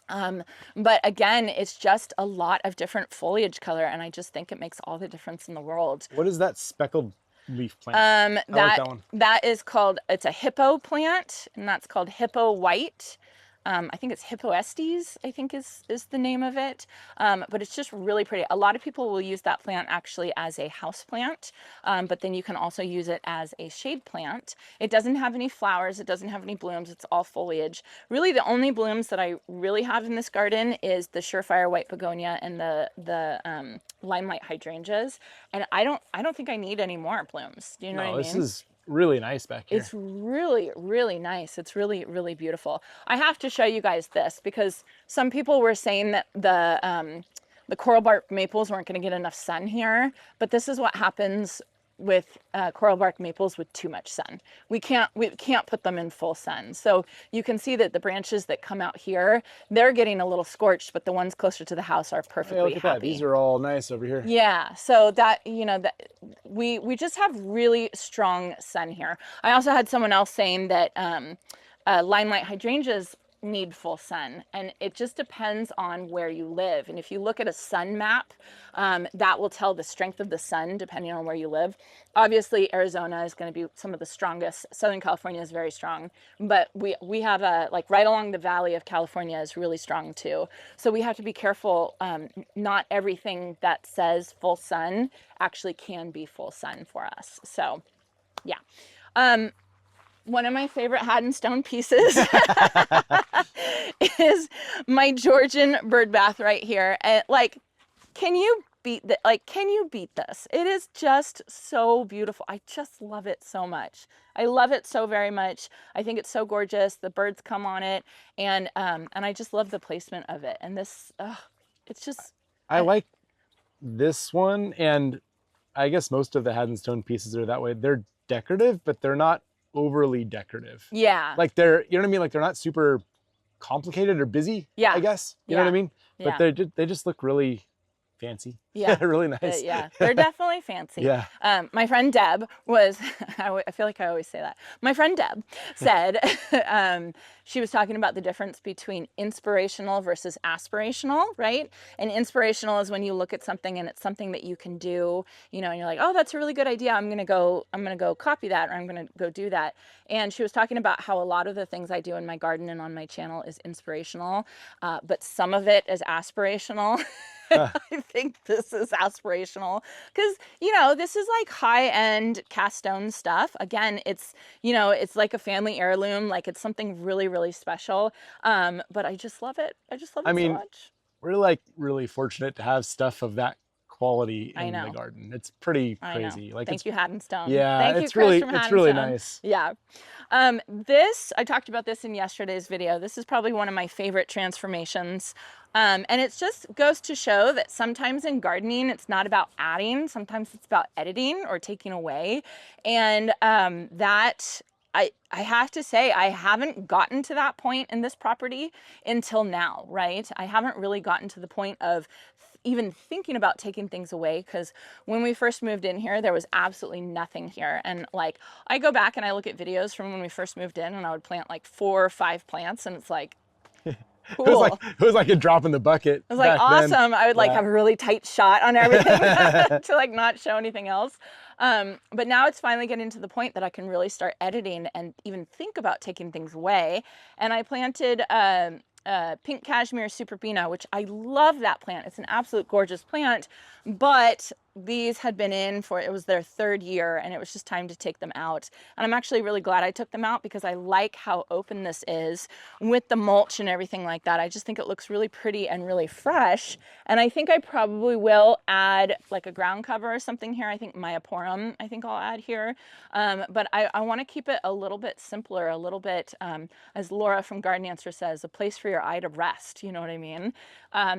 But again, it's just a lot of different foliage color, and I just think it makes all the difference in the world. What is that speckled leaf plant? I like that one. That is called, it's a hippo plant, and that's called hippo white. I think it's Hippoestes, I think is the name of it. But it's just really pretty. A lot of people will use that plant actually as a house plant, but then you can also use it as a shade plant. It doesn't have any flowers. It doesn't have any blooms. It's all foliage. Really, the only blooms that I really have in this garden is the Surefire White Begonia and the Limelight hydrangeas. And I don't think I need any more blooms. Do you know what I mean? This is really nice back here. It's really, really nice. It's really, really beautiful. I have to show you guys this because some people were saying that the coral bark maples weren't going to get enough sun here, but this is what happens with coral bark maples with too much sun. We can't put them in full sun. So you can see that the branches that come out here, they're getting a little scorched, but the ones closer to the house are perfectly look at happy. that. These are all nice over here. Yeah, so that, you know, that we just have really strong sun here. I also had someone else saying that limelight hydrangeas need full sun, and it just depends on where you live. And if you look at a sun map, that will tell the strength of the sun depending on where you live. Obviously Arizona is going to be some of the strongest. Southern California is very strong, but we have a, like, right along the valley of California is really strong too. So we have to be careful. Not everything that says full sun actually can be full sun for us. So yeah. One of my favorite Haddon Stone pieces is my Georgian bird bath right here. And like, can you beat that? Like, can you beat this? It is just so beautiful. I just love it so much. I love it so very much. I think it's so gorgeous. The birds come on it, and I just love the placement of it. And this, it's just. I like this one, and I guess most of the Haddon Stone pieces are that way. They're decorative, but they're not overly decorative. Yeah. Like they're, you know what I mean? Like they're not super complicated or busy. Yeah. I guess. You know what I mean? But Yeah. they just look really fancy. Yeah. Really nice. Yeah, they're definitely fancy. Yeah. My friend Deb was, I feel like I always say that. My friend Deb said, she was talking about the difference between inspirational versus aspirational, right? And inspirational is when you look at something and it's something that you can do, you know, and you're like, oh, that's a really good idea. I'm going to go copy that, or I'm going to go do that. And she was talking about how a lot of the things I do in my garden and on my channel is inspirational, but some of it is aspirational. I think this is aspirational because, you know, this is like high-end cast stone stuff. Again, it's, you know, it's like a family heirloom, like it's something really, really special. But I just love it. I just love it so much. We're like really fortunate to have stuff of that quality in the garden. It's pretty crazy. Like, thank you, Haddon Stone. Yeah, thank you, it's Chris, really, from it's Haddon really Stone. nice. Yeah. This, I talked about this in yesterday's video. This is probably one of my favorite transformations. And it just goes to show that sometimes in gardening, it's not about adding, sometimes it's about editing or taking away. And that I have to say, I haven't gotten to that point in this property until now, right? I haven't really gotten to the point of even thinking about taking things away, because when we first moved in here, there was absolutely nothing here. And like, I go back and I look at videos from when we first moved in, and I would plant like 4 or 5 plants, and it's like, cool. It was like a drop in the bucket It was like back then. awesome. I would like Yeah. have a really tight shot on everything to like not show anything else. But now it's finally getting to the point that I can really start editing and even think about taking things away. And I planted pink cashmere superbena, which I love that plant. It's an absolute gorgeous plant, but these had been in for, it was their 3rd year, and it was just time to take them out. And I'm actually really glad I took them out, because I like how open this is with the mulch and everything like that. I just think it looks really pretty and really fresh. And I think I probably will add like a ground cover or something here. I think Myoporum, I think I'll add here. But I want to keep it a little bit simpler, a little bit, as Laura from Garden Answer says, a place for your eye to rest. You know what I mean?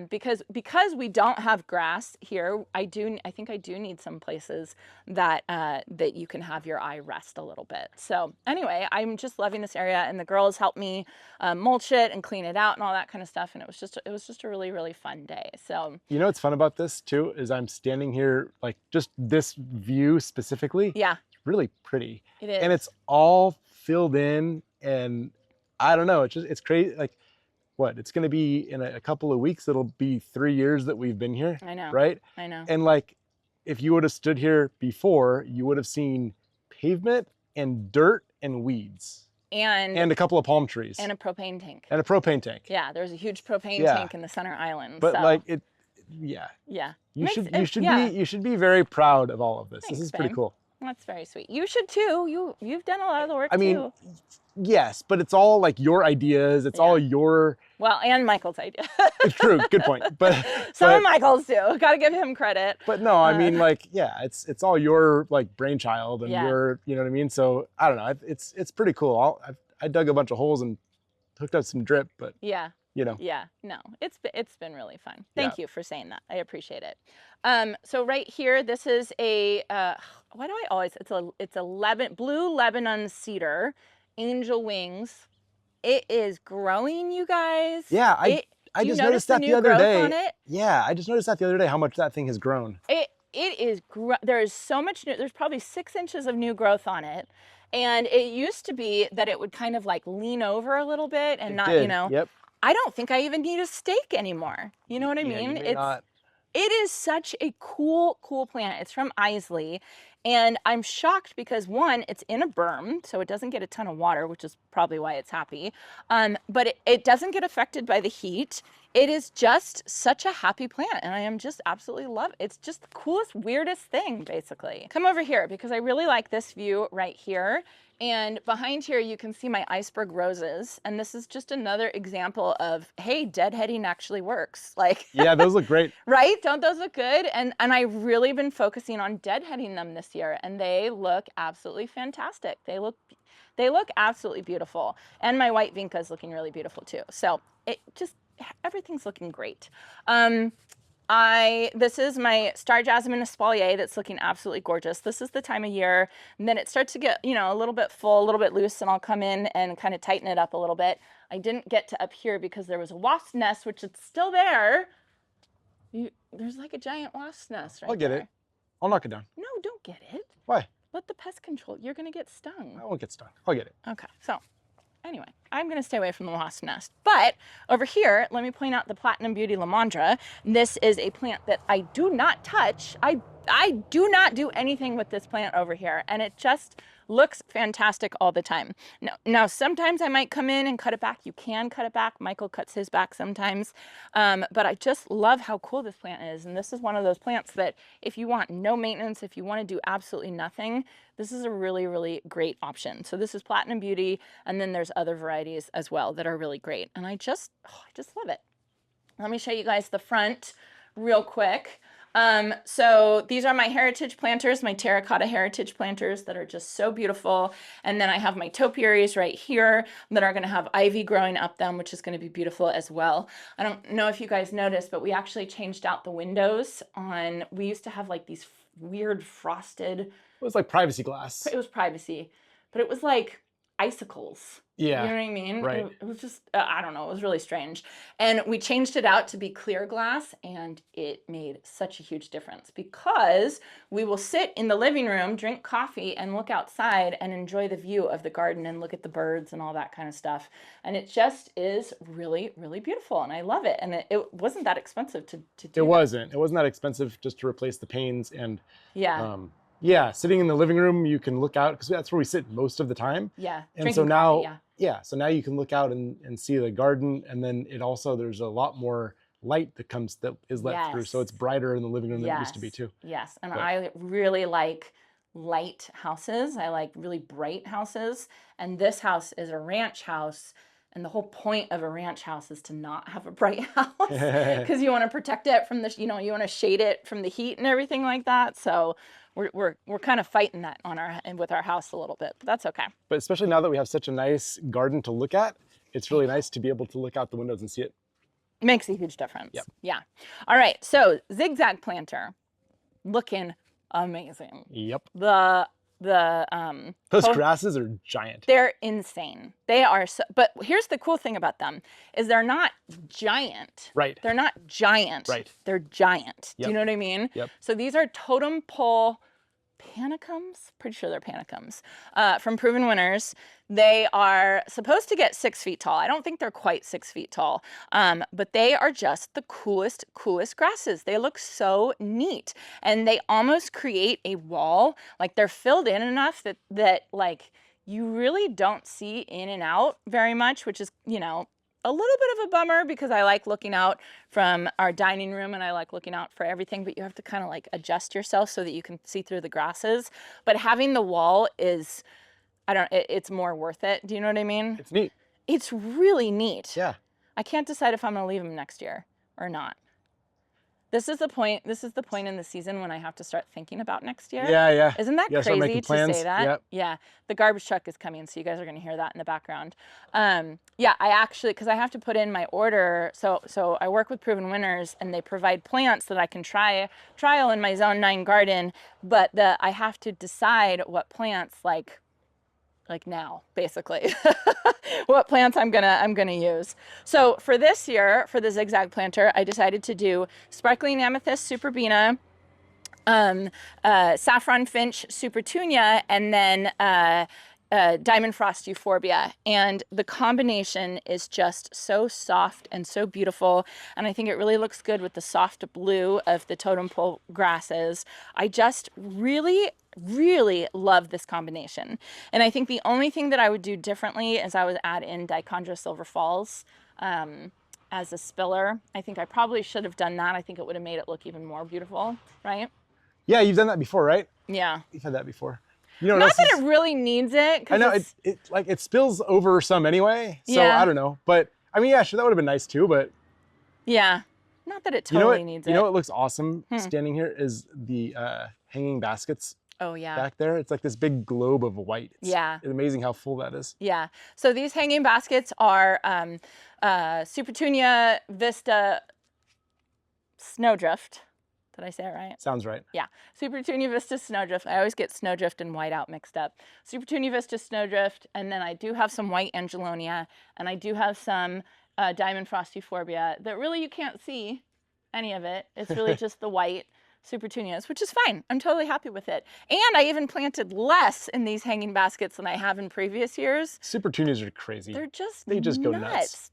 Because we don't have grass here, I think I do need some places that that you can have your eye rest a little bit. So anyway, I'm just loving this area, and the girls helped me mulch it and clean it out and all that kind of stuff, and it was just a really, really fun day. So You know what's fun about this too is I'm standing here, like just this view specifically. yeah, It's really pretty. it is. And it's all filled in, and I don't know, it's crazy. Like, what, it's going to be in a couple of weeks, it'll be 3 years that we've been here. I know. Right? I know. And like, if you would have stood here before, you would have seen pavement and dirt and weeds and a couple of palm trees and a propane tank. and a propane tank. Yeah, there's a huge propane Yeah. tank in the center island. But so. like yeah. Yeah. You should be very proud of all of this. Thanks, This is pretty babe. cool. That's very sweet. You should too. You've done a lot of the work I mean, too. yes, but it's all like your ideas. It's all your. Well, and Michael's idea. It's true. Good point. But Some of Michael's too. Got to give him credit. But no, I mean, like, yeah, it's all your like brainchild and Yeah. your, you know what I mean. So I don't know. It's pretty cool. I dug a bunch of holes and hooked up some drip, but Yeah. you know. Yeah, no, it's been really fun. Yeah. Thank you for saying that. I appreciate it. So right here, this is a why do I always, it's a blue Lebanon cedar, angel wings. It is growing, you guys. Yeah, I just noticed that the other day. Yeah, I just noticed that the other day how much that thing has grown. It is there is so much new, there's probably 6 inches of new growth on it. And it used to be that it would kind of like lean over a little bit and not, you know. Yep. I don't think I even need a stake anymore. You know what I Yeah, mean? you may not. It is such a cool plant. It's from Isley. And I'm shocked because, one, it's in a berm, so it doesn't get a ton of water, which is probably why it's happy. But it doesn't get affected by the heat. It is just such a happy plant, and I am just absolutely love it. It's just the coolest, weirdest thing, basically. Come over here because I really like this view right here. And behind here, you can see my iceberg roses. And this is just another example of, hey, deadheading actually works. Like, Yeah, those look great. right? Don't those look good? And I've really been focusing on deadheading them this year, and they look absolutely fantastic. They look absolutely beautiful. And my white vinca is looking really beautiful too. So everything's looking great. This is my Star Jasmine Espalier that's looking absolutely gorgeous. This is the time of year, and then it starts to get, you know, a little bit full, a little bit loose, and I'll come in and kind of tighten it up a little bit. I didn't get to up here because there was a wasp nest, which is still there. There's like a giant wasp nest right I'll get there. it. I'll knock it down. No, don't get it. Why? Let the pest control. You're going to get stung. I won't get stung. I'll get it. Okay, so anyway, I'm going to stay away from the wasp nest. But over here, let me point out the Platinum Beauty Lamandra. This is a plant that I do not touch. I do not do anything with this plant over here, and it just looks fantastic all the time. Now sometimes I might come in and cut it back. You can cut it back. Michael cuts his back sometimes. But I just love how cool this plant is. And this is one of those plants that if you want no maintenance, if you want to do absolutely nothing, this is a really, really great option. So this is Platinum Beauty, and then there's other varieties as well that are really great. And I just love it. Let me show you guys the front real quick. So these are my heritage planters, my terracotta heritage planters that are just so beautiful. And then I have my topiaries right here that are going to have ivy growing up them, which is going to be beautiful as well. I don't know if you guys noticed, but we actually changed out the windows we used to have like these weird frosted. It was like privacy glass. It was privacy, but it was like icicles. You Yeah. know what I mean? Right. It was just, I don't know, it was really strange. And we changed it out to be clear glass, and it made such a huge difference because we will sit in the living room, drink coffee, and look outside and enjoy the view of the garden and look at the birds and all that kind of stuff. And it just is really, really beautiful, and I love it. And it wasn't that expensive to It do that. wasn't. It wasn't that expensive just to replace the panes. And Yeah, um, yeah, sitting in the living room, you can look out because that's where we sit most of the time. yeah, And so drinking coffee, now, yeah. yeah, so now you can look out and see the garden. And then it also, there's a lot more light that is let through. So Yes. it's brighter in the living room than it used to be Yes, too. yes. And But I really like light houses. I like really bright houses. And this house is a ranch house. And the whole point of a ranch house is to not have a bright house because you want to protect it from the, you want to shade it from the heat and everything like that. So we're kind of fighting that on our with our house a little bit, but that's okay. but especially now that we have such a nice garden to look at, it's really nice to be able to look out the windows and see it. Makes a huge difference. Yep. Yeah. All right. So zigzag planter, looking amazing. Yep. The Those grasses are giant. they're insane. They are so, but here's the cool thing about them is they're not giant. Right. They're not giant. Right. They're giant. Do Yep. you know what I mean? Yep. So these are totem pole panicums, pretty sure they're panicums, from Proven Winners. They are supposed to get 6 feet tall. I don't think they're quite 6 feet tall, but they are just the coolest grasses. They look so neat, and they almost create a wall. Like they're filled in enough that like you really don't see in and out very much, which is, a little bit of a bummer because I like looking out from our dining room and I like looking out for everything, but you have to kind of like adjust yourself so that you can see through the grasses. But having the wall is, it's more worth it. Do you know what I mean? It's neat. It's really neat. Yeah. I can't decide if I'm going to leave them next year or not. This is the point in the season when I have to start thinking about next year. Yeah, yeah. Isn't that Start crazy making to plans. say that? Yep. Yeah. The garbage truck is coming, so you guys are going to hear that in the background. Yeah, I actually, because I have to put in my order, so I work with Proven Winners, and they provide plants that I can trial in my Zone 9 garden, but I have to decide what plants, like now, basically, what plants I'm gonna use. So for this year, for the zigzag planter, I decided to do sparkling amethyst superbena, saffron finch supertunia, and then diamond frost euphorbia. And the combination is just so soft and so beautiful, and I think it really looks good with the soft blue of the totem pole grasses. I just really love this combination, and I think the only thing that I would do differently is I would add in Dichondra Silver Falls as a spiller. I think I probably should have done that. I think it would have made it look even more beautiful, right? Yeah, you've done that before, right? Yeah. You've had that before. You know what Not else that is, it really needs it. I know it spills over some anyway. So Yeah. I don't know, but I mean, yeah, sure, that would have been nice too. But Yeah. Not that it you know totally what? needs You it. know what looks awesome standing here is the hanging baskets Oh, yeah. back there. It's like this big globe of white. It's amazing how full that is. Yeah. So these hanging baskets are Supertunia Vista Snowdrift. Did I say it right? Sounds right. Yeah. Supertunia Vista Snowdrift. I always get Snowdrift and Whiteout mixed up. Supertunia Vista Snowdrift, and then I do have some White Angelonia, and I do have some Diamond Frost Euphorbia that really you can't see any of it. It's really just the white Supertunias, which is fine. I'm totally happy with it. And I even planted less in these hanging baskets than I have in previous years. Supertunias are crazy. They're just they just nuts. go nuts.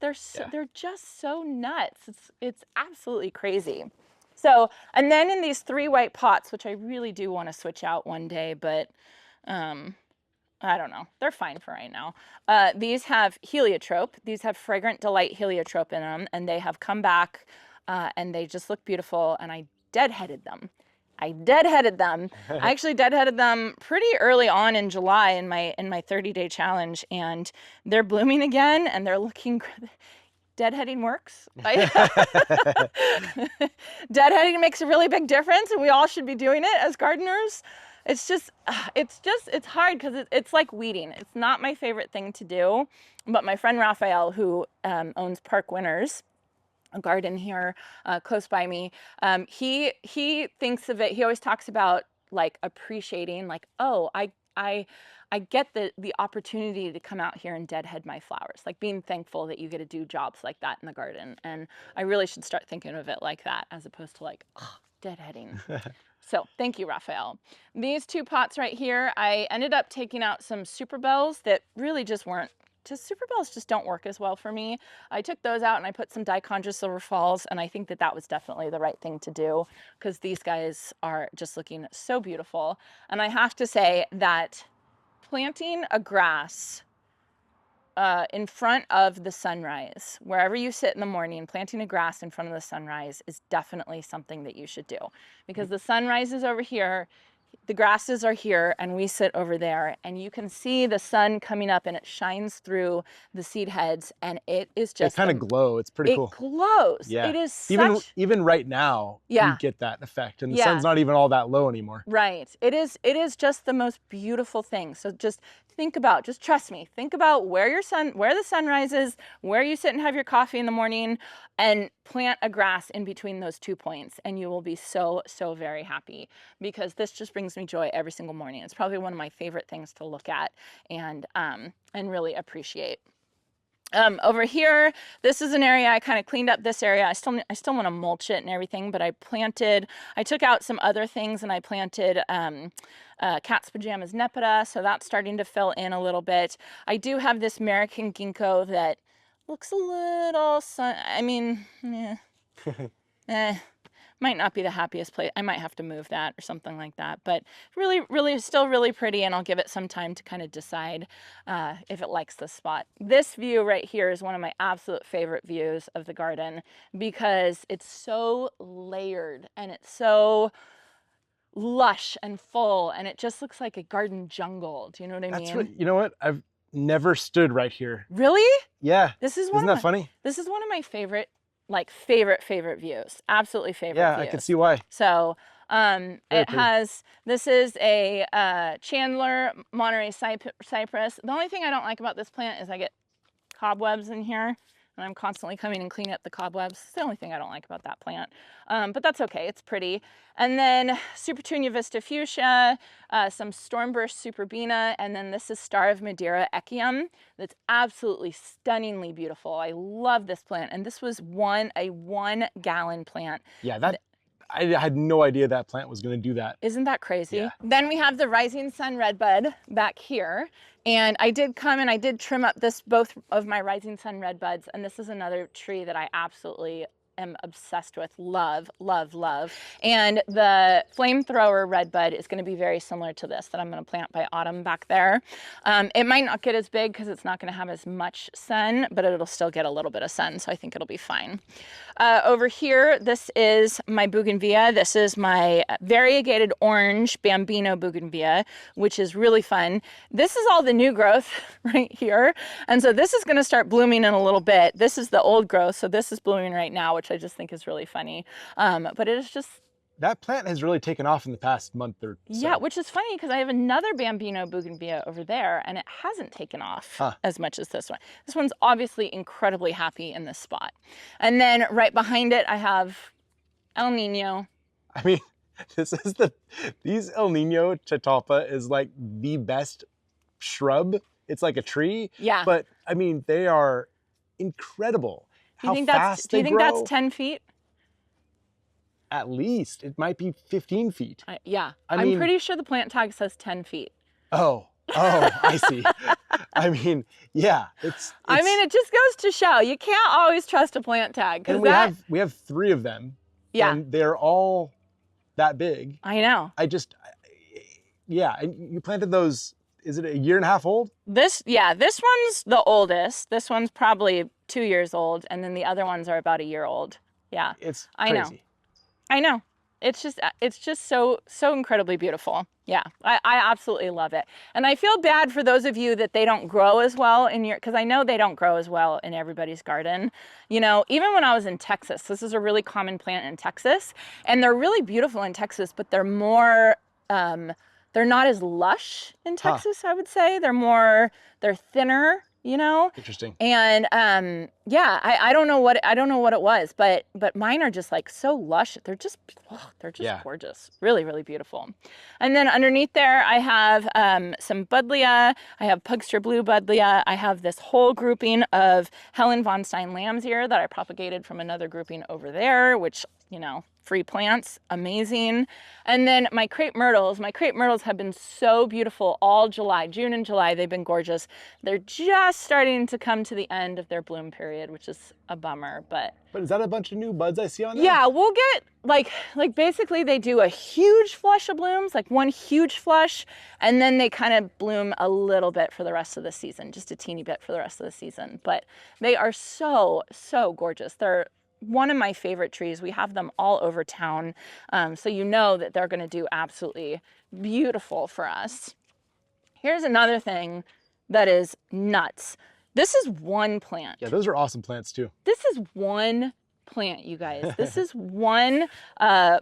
They're just so nuts. It's absolutely crazy. So, and then in these 3 white pots, which I really do want to switch out one day, but I don't know. They're fine for right now. These have heliotrope. These have Fragrant Delight heliotrope in them, and they have come back, and they just look beautiful, and I deadheaded them. I actually deadheaded them pretty early on in July in my 30-day challenge, and they're blooming again, and they're looking deadheading works. Deadheading makes a really big difference, and we all should be doing it as gardeners. It's hard because it's like weeding. It's not my favorite thing to do, but my friend Raphael, who owns Park Winners, a garden here close by me, he thinks of it. He always talks about like appreciating, like, oh, I I get the opportunity to come out here and deadhead my flowers, like being thankful that you get to do jobs like that in the garden. And I really should start thinking of it like that, as opposed to like, oh, deadheading. So thank you, Raphael. These two pots right here, I ended up taking out some super bells that really just weren't, super bells just don't work as well for me. I took those out and I put some dichondra silver falls, and I think that that was definitely the right thing to do, because these guys are just looking so beautiful. And I have to say that planting a grass in front of the sunrise, wherever you sit in the morning, planting a grass in front of the sunrise is definitely something that you should do, because the sunrise is over here, the grasses are here, and we sit over there, and you can see the sun coming up and it shines through the seed heads, and it is They just kind of glow. It's pretty it cool. glows. Yeah. It is Even such, even right now, you yeah, get that effect, and the yeah. sun's not even all that low anymore. Right. It is just the most beautiful thing. So just think about, just trust me, think about where the sun rises, where you sit and have your coffee in the morning, and plant a grass in between those 2 points, and you will be so, so very happy, because this just brings me joy every single morning. It's probably one of my favorite things to look at and really appreciate. Over here, this is an area I kind of cleaned up. This area, I still want to mulch it and everything, but I took out some other things, and I planted cat's pajamas nepeta, so that's starting to fill in a little bit. I do have this American ginkgo that looks a little might not be the happiest place. I might have to move that or something like that, but really, really, still really pretty, and I'll give it some time to kind of decide if it likes this spot. This view right here is one of my absolute favorite views of the garden, because it's so layered and it's so lush and full, and it just looks like a garden jungle. Do you know what I That's mean? what, you know what? I've never stood right here. Really? Yeah. This is Isn't that funny? This is one of my favorite, favorite views. Absolutely favorite Yeah, views. I can see why. So Very this is a Chandler Monterey cypress. The only thing I don't like about this plant is I get cobwebs in here, and I'm constantly coming and cleaning up the cobwebs. It's the only thing I don't like about that plant, but that's okay, it's pretty. And then Supertunia Vista Fuchsia, some Stormburst Superbena, and then this is Star of Madeira Echium that's absolutely stunningly beautiful. I love this plant, and this was a 1 gallon plant. Yeah, I had no idea that plant was going to do that. Isn't that crazy? Yeah. Then we have the Rising Sun Redbud back here. And I did come and I did trim up both of my Rising Sun Redbuds. And this is another tree that I absolutely am obsessed with. Love, love, love. And the Flamethrower Redbud is going to be very similar to this that I'm going to plant by autumn back there. It might not get as big because it's not going to have as much sun, but it'll still get a little bit of sun, so I think it'll be fine. Over here, this is my bougainvillea. This is my variegated orange Bambino bougainvillea, which is really fun. This is all the new growth right here. And so this is going to start blooming in a little bit. This is the old growth, so this is blooming right now, which I just think is really funny. But it is just... That plant has really taken off in the past month or so. Yeah, which is funny because I have another Bambino bougainvillea over there, and it hasn't taken off as much as this one. This one's obviously incredibly happy in this spot. And then right behind it, I have El Nino. I mean, these El Nino Catalpa is like the best shrub. It's like a tree. Yeah. But I mean, they are incredible. How fast they grow. Do you think that's 10 feet? At least. It might be 15 feet. Yeah. I mean, I'm pretty sure the plant tag says 10 feet. Oh, I see. I mean, yeah. I mean, it just goes to show you can't always trust a plant tag. And we have 3 of them. Yeah. And they're all that big. I know. Yeah. And you planted those, is it a year and a half old? This one's the oldest. This one's probably 2 years old. And then the other ones are about a year old. Yeah. It's crazy. I know. It's just so incredibly beautiful. Yeah, I absolutely love it. And I feel bad for those of you that they don't grow as well because I know they don't grow as well in everybody's garden. You know, even when I was in Texas, this is a really common plant in Texas, and they're really beautiful in Texas, but they're more, they're not as lush in Texas, I would say. They're thinner. you know? Interesting. And yeah, I don't know what it was, but mine are just like so lush. They're just Yeah. gorgeous. Really, really beautiful. And then underneath there I have some buddleia. I have Pugster blue buddleia. I have this whole grouping of Helen von Stein lamb's ear that I propagated from another grouping over there, which, you know, free plants, amazing. And then my crepe myrtles have been so beautiful all July, June and July. They've been gorgeous. They're just starting to come to the end of their bloom period, which is a bummer, but But is that a bunch of new buds I see on there? yeah, we'll get like basically they do a huge flush of blooms, like one huge flush, and then they kind of bloom a little bit for the rest of the season, just a teeny bit for the rest of the season. But they are so, so gorgeous. They're one of my favorite trees. We have them all over town. So you know that they're gonna do absolutely beautiful for us. Here's another thing that is nuts. This is one plant. Yeah, those are awesome plants too. This is one plant, you guys. This is one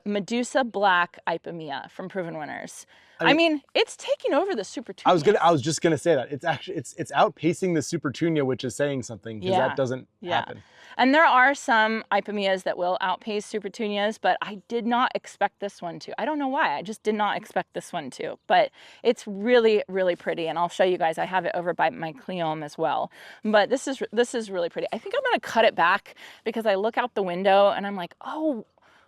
Medusa Black Ipomea from Proven Winners. I mean, it's taking over the Supertunia. I was just gonna say that. It's actually it's outpacing the Supertunia, which is saying something, because that doesn't happen. And there are some Ipomeas that will outpace Supertunias, but I did not expect this one to. I don't know why. I just did not expect this one to. But it's really, really pretty, and I'll show you guys. I have it over by my Cleome as well. But this is really pretty. I think I'm gonna cut it back because I look out the window and I'm like, oh,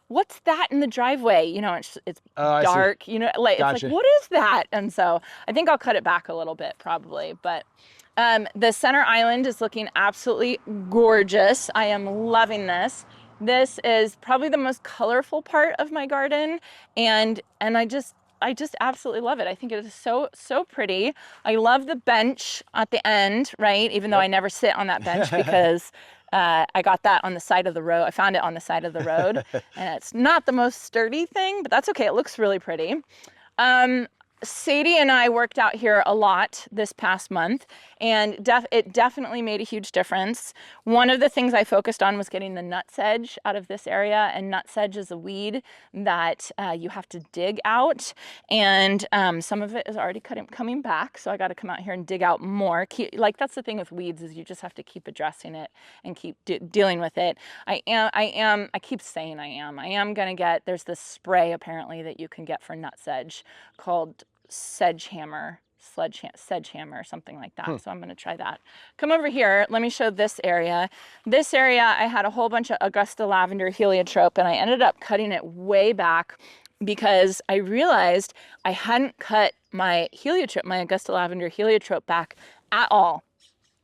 what's that in the driveway? You know, it's dark, you know, like, Gotcha. it's like, what is that? And so I think I'll cut it back a little bit probably, but the center island is looking absolutely gorgeous. I am loving this. This is probably the most colorful part of my garden, and I just absolutely love it. I think it is so, so pretty. I love the bench at the end, right? Even though I never sit on that bench because I got that on the side of the road. I found it on the side of the road, and it's not the most sturdy thing, but that's okay. It looks really pretty. Sadie and I worked out here a lot this past month, and it definitely made a huge difference. One of the things I focused on was getting the nutsedge out of this area, and nutsedge is a weed that you have to dig out, and some of it is already coming back, so I got to come out here and dig out more. That's the thing with weeds, is you just have to keep addressing it and keep dealing with it. I keep saying I am gonna get, there's this spray apparently that you can get for nutsedge called sledgehammer, or something like that. So I'm going to try that. Come over here. Let me show this area. This area, I had a whole bunch of Augusta lavender heliotrope, and I ended up cutting it way back because I realized I hadn't cut my heliotrope, my Augusta lavender heliotrope back at all.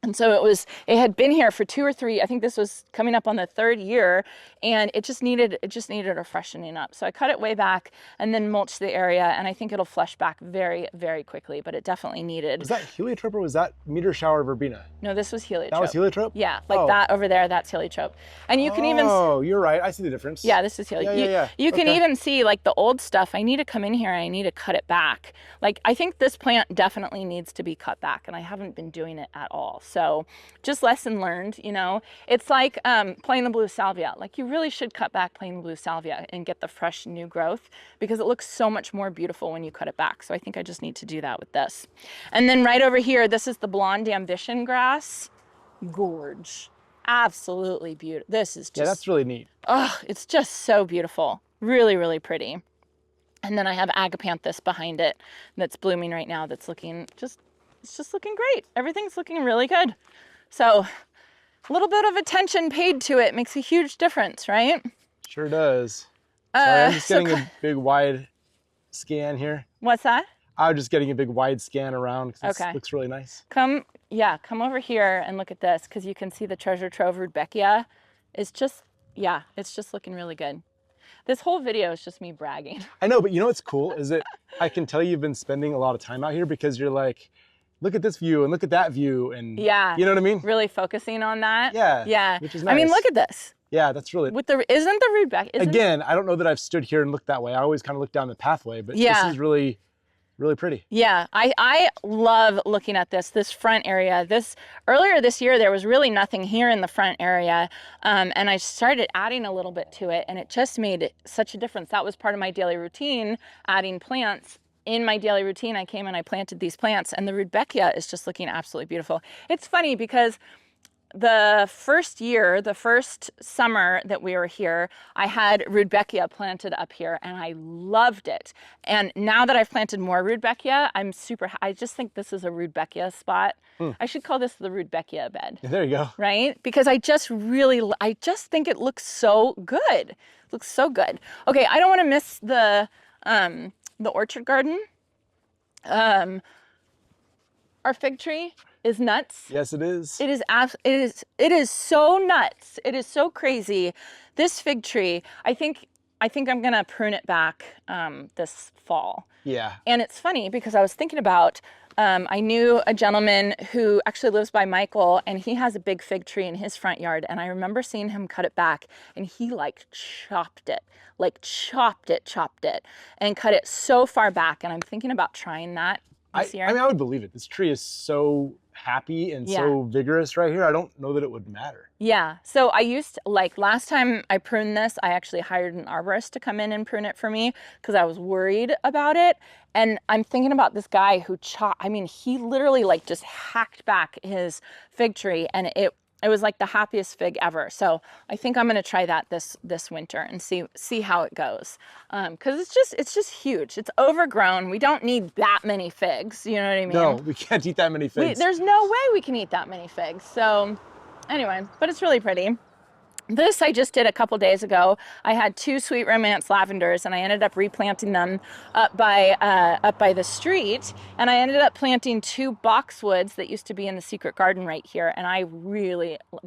And so it had been here for 2 or 3, I think this was coming up on the 3rd year, and it just needed a freshening up. So I cut it way back and then mulched the area, and I think it'll flush back very, very quickly, but it definitely needed. Was that heliotrope or was that meter shower verbena? No, this was heliotrope. That was heliotrope? Yeah, like that over there, that's heliotrope. And you can even... Oh, you're right. I see the difference. Yeah, this is heliotrope. Yeah. You can even see like the old stuff. I need to come in here and I need to cut it back. Like, I think this plant definitely needs to be cut back, and I haven't been doing it at all. So just lesson learned, you know. It's like plain the blue salvia. Like, you really should cut back plain the blue salvia and get the fresh new growth, because it looks so much more beautiful when you cut it back. So I think I just need to do that with this. And then right over here, this is the blonde ambition grass. Gorge. Absolutely beautiful. This is just... Yeah, that's really neat. Oh, it's just so beautiful. Really, really pretty. And then I have agapanthus behind it that's blooming right now, that's looking it's just looking great. Everything's looking really good. So a little bit of attention paid to it makes a huge difference, right? Sure does. Sorry, I'm just getting a big wide scan here. What's that? I'm just getting a big wide scan around because it looks really nice. Come over here and look at this, because you can see the treasure trove rudbeckia. It's just looking really good. This whole video is just me bragging. I know, but you know what's cool is that I can tell you've been spending a lot of time out here, because you're like, look at this view and look at that view, and you know what I mean? Really focusing on that. Yeah, which is nice. I mean, look at this. Yeah, that's really... Isn't the rudbeckia... Again, I don't know that I've stood here and looked that way. I always kind of look down the pathway, but this is really, really pretty. Yeah, I love looking at this front area. Earlier this year, there was really nothing here in the front area, and I started adding a little bit to it, and it just made such a difference. That was part of my daily routine, adding plants in my daily routine, I came and I planted these plants, and the Rudbeckia is just looking absolutely beautiful. It's funny because the first summer that we were here, I had Rudbeckia planted up here and I loved it. And now that I've planted more Rudbeckia, I just think this is a Rudbeckia spot. I should call this the Rudbeckia bed. There you go. Right? Because I just think it looks so good. It looks so good. Okay, I don't want to miss the orchard garden. Our fig tree is nuts. Yes, it is. It is so nuts. It is so crazy. This fig tree, I think I'm gonna prune it back this fall. Yeah. And it's funny because I was thinking about, I knew a gentleman who actually lives by Michael, and he has a big fig tree in his front yard. And I remember seeing him cut it back, and he chopped it, and cut it so far back. And I'm thinking about trying that this year. I mean, I would believe it. This tree is so happy and so vigorous right here. I don't know that it would matter. Yeah. So I last time I pruned this, I actually hired an arborist to come in and prune it for me because I was worried about it. And I'm thinking about this guy who he literally just hacked back his fig tree, and it was like the happiest fig ever. So I think I'm going to try that this winter and see how it goes. Because it's just huge. It's overgrown. We don't need that many figs. You know what I mean? No, we can't eat that many figs. There's no way we can eat that many figs. So anyway, but it's really pretty. This I just did a couple days ago. I had 2 Sweet Romance lavenders, and I ended up replanting them up by the street. And I ended up planting 2 boxwoods that used to be in the secret garden right here. And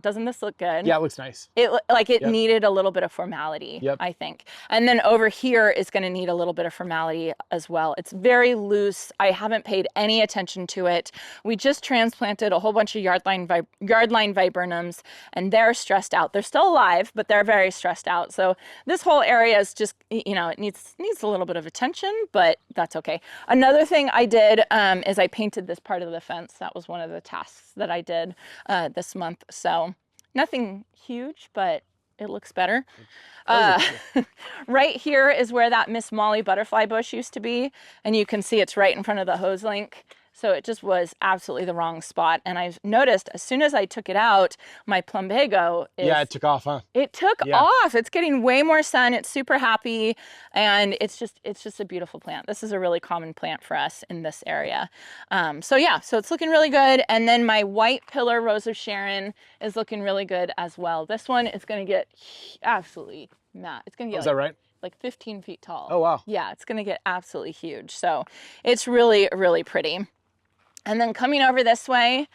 doesn't this look good? Yeah, it looks nice. It needed a little bit of formality, I think. And then over here is going to need a little bit of formality as well. It's very loose. I haven't paid any attention to it. We just transplanted a whole bunch of yardline viburnums, and they're stressed out. They're still alive, but they're very stressed out. So this whole area is just, it needs a little bit of attention, but that's okay. Another thing I did is I painted this part of the fence. That was one of the tasks that I did this month. So nothing huge, but it looks better. Right here is where that Miss Molly butterfly bush used to be, and you can see it's right in front of the hose link. So it just was absolutely the wrong spot. And I've noticed as soon as I took it out, my plumbago it took off, huh? It took off. It's getting way more sun. It's super happy. And it's just a beautiful plant. This is a really common plant for us in this area. So it's looking really good. And then my white pillar Rose of Sharon is looking really good as well. This one is going to get absolutely matte. It's going to get is that right? Like 15 feet tall. Oh, wow. Yeah, it's going to get absolutely huge. So it's really, really pretty. And then coming over this way,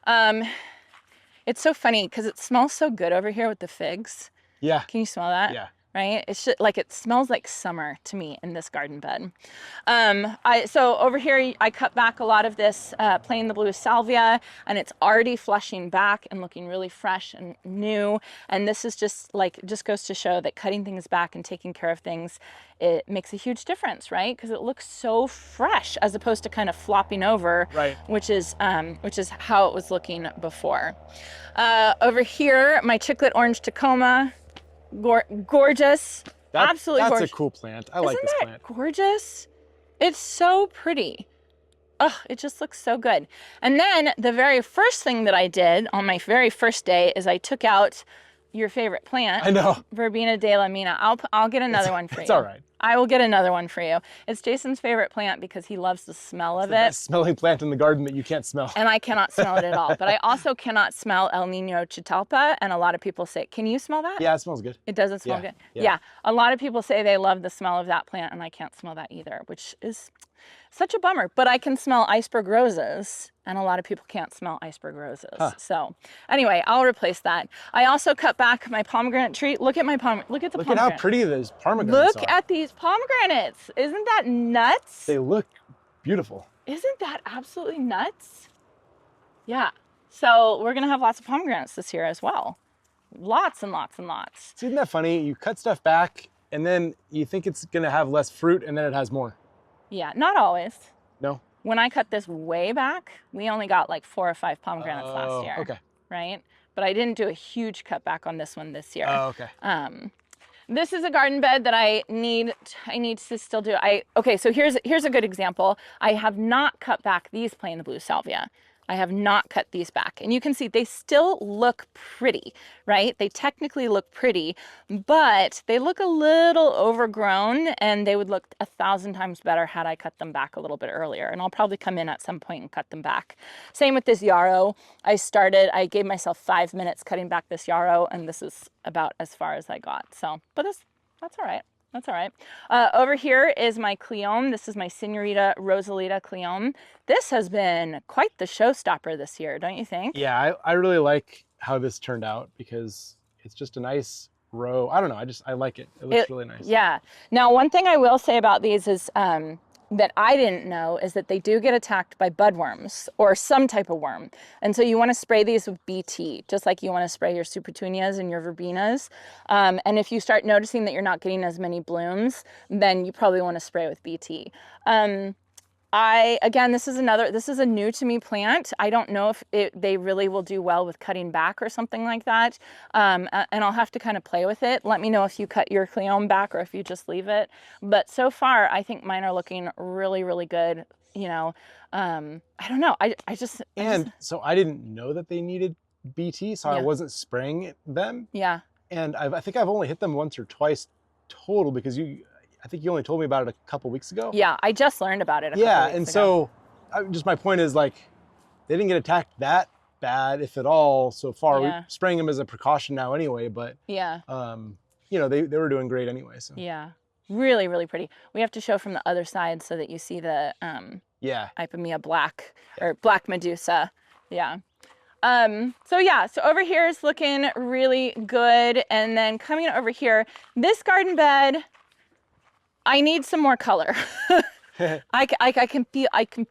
it's so funny because it smells so good over here with the figs. Yeah. Can you smell that? Yeah. Right? It's just it smells like summer to me in this garden bed. So over here, I cut back a lot of this plain the blue salvia, and it's already flushing back and looking really fresh and new. And this is just goes to show that cutting things back and taking care of things, it makes a huge difference, right? Because it looks so fresh as opposed to kind of flopping over, right? Which is how it was looking before. Over here, my chiclet orange Tacoma. Gorgeous. Absolutely gorgeous. That's a cool plant. I like this plant. Isn't that gorgeous? It's so pretty. Oh, it just looks so good. And then the very first thing that I did on my very first day is I took out your favorite plant. I know. Verbena de la Mina. I'll get another one for you. It's all right. I will get another one for you. It's Jason's favorite plant because he loves the smell of it. It's the best smelling plant in the garden that you can't smell. And I cannot smell it at all. But I also cannot smell El Nino Chitalpa. And a lot of people say, can you smell that? Yeah, it smells good. It doesn't smell good? Yeah. Yeah. A lot of people say they love the smell of that plant, and I can't smell that either, which is such a bummer. But I can smell iceberg roses, and a lot of people can't smell iceberg roses. Huh. So anyway, I'll replace that. I also cut back my pomegranate tree. Look at my pomegranate. Look at the pomegranate. Look at how pretty those pomegranates are. Look at these pomegranates. Isn't that nuts? They look beautiful. Isn't that absolutely nuts? Yeah. So we're going to have lots of pomegranates this year as well. Lots and lots and lots. Isn't that funny? You cut stuff back, and then you think it's going to have less fruit, and then it has more. Yeah, not always. No? When I cut this way back, we only got like 4 or 5 pomegranates last year. Okay. Right? But I didn't do a huge cut back on this one this year. Oh, okay. This is a garden bed that I need to still do. Okay, so here's a good example. I have not cut back these plain blue salvia. I have not cut these back. And you can see they still look pretty, right? They technically look pretty, but they look a little overgrown, and they would look 1,000 times better had I cut them back a little bit earlier. And I'll probably come in at some point and cut them back. Same with this yarrow. I gave myself 5 minutes cutting back this yarrow, and this is about as far as I got. So, but that's all right. That's all right. Over here is my Cleome. This is my Senorita Rosalita Cleome. This has been quite the showstopper this year, don't you think? Yeah, I really like how this turned out because it's just a nice row. I don't know. I like it. It looks really nice. Yeah. Now, one thing I will say about these is that I didn't know is that they do get attacked by budworms or some type of worm. And so you want to spray these with BT, just like you want to spray your Supertunias and your Verbenas. And if you start noticing that you're not getting as many blooms, then you probably want to spray with BT. Again, this is a new to me plant. I don't know if they really will do well with cutting back or something like that. And I'll have to kind of play with it. Let me know if you cut your Cleome back or if you just leave it. But so far, I think mine are looking really, really good. You know, I don't know. So I didn't know that they needed BT, so Yeah. I wasn't spraying them. Yeah. And I think I've only hit them once or twice total because I think you only told me about it a couple weeks ago. Yeah, I just learned about it a couple weeks and ago. so just my point is, like, they didn't get attacked that bad, if at all, so far. Yeah. We're spraying them as a precaution now anyway, but Yeah. you know, they were doing great anyway. So Yeah. Really, really pretty. We have to show from the other side so that you see the yeah. Ipomea black or black Medusa. Yeah. So yeah, so over here is looking really good. And then coming over here, this garden bed, I need some more color. I can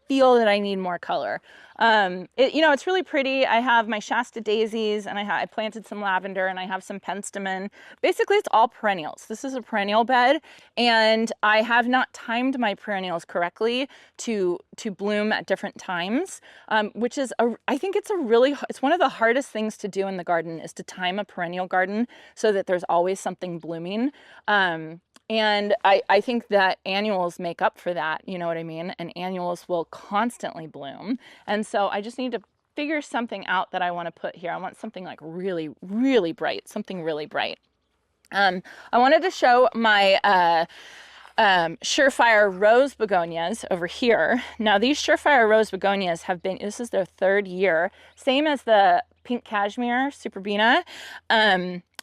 feel that I need more color. It's really pretty. I have my Shasta daisies, and I planted some lavender, and I have some penstemon. Basically, it's all perennials. This is a perennial bed, and I have not timed my perennials correctly to bloom at different times, which is I think it's one of the hardest things to do in the garden is to time a perennial garden so that there's always something blooming. And I think that annuals make up for that, you know what I mean? And annuals will constantly bloom. And so I just need to figure something out that I want to put here. I want something like really, really bright, something really bright. I wanted to show my Surefire rose begonias over here. Now these Surefire rose begonias this is their 3rd year, same as the pink cashmere Superbena.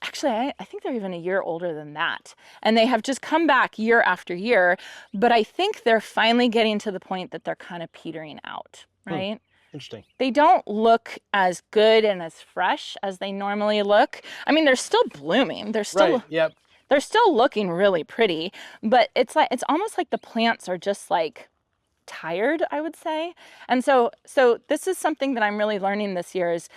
Actually, I think they're even a year older than that. And they have just come back year after year, but I think they're finally getting to the point that they're kind of petering out, right? Interesting. They don't look as good and as fresh as they normally look. I mean, they're still blooming. They're still Right, yep. They're still looking really pretty, but it's almost like the plants are just like tired, I would say. And so this is something that I'm really learning this year is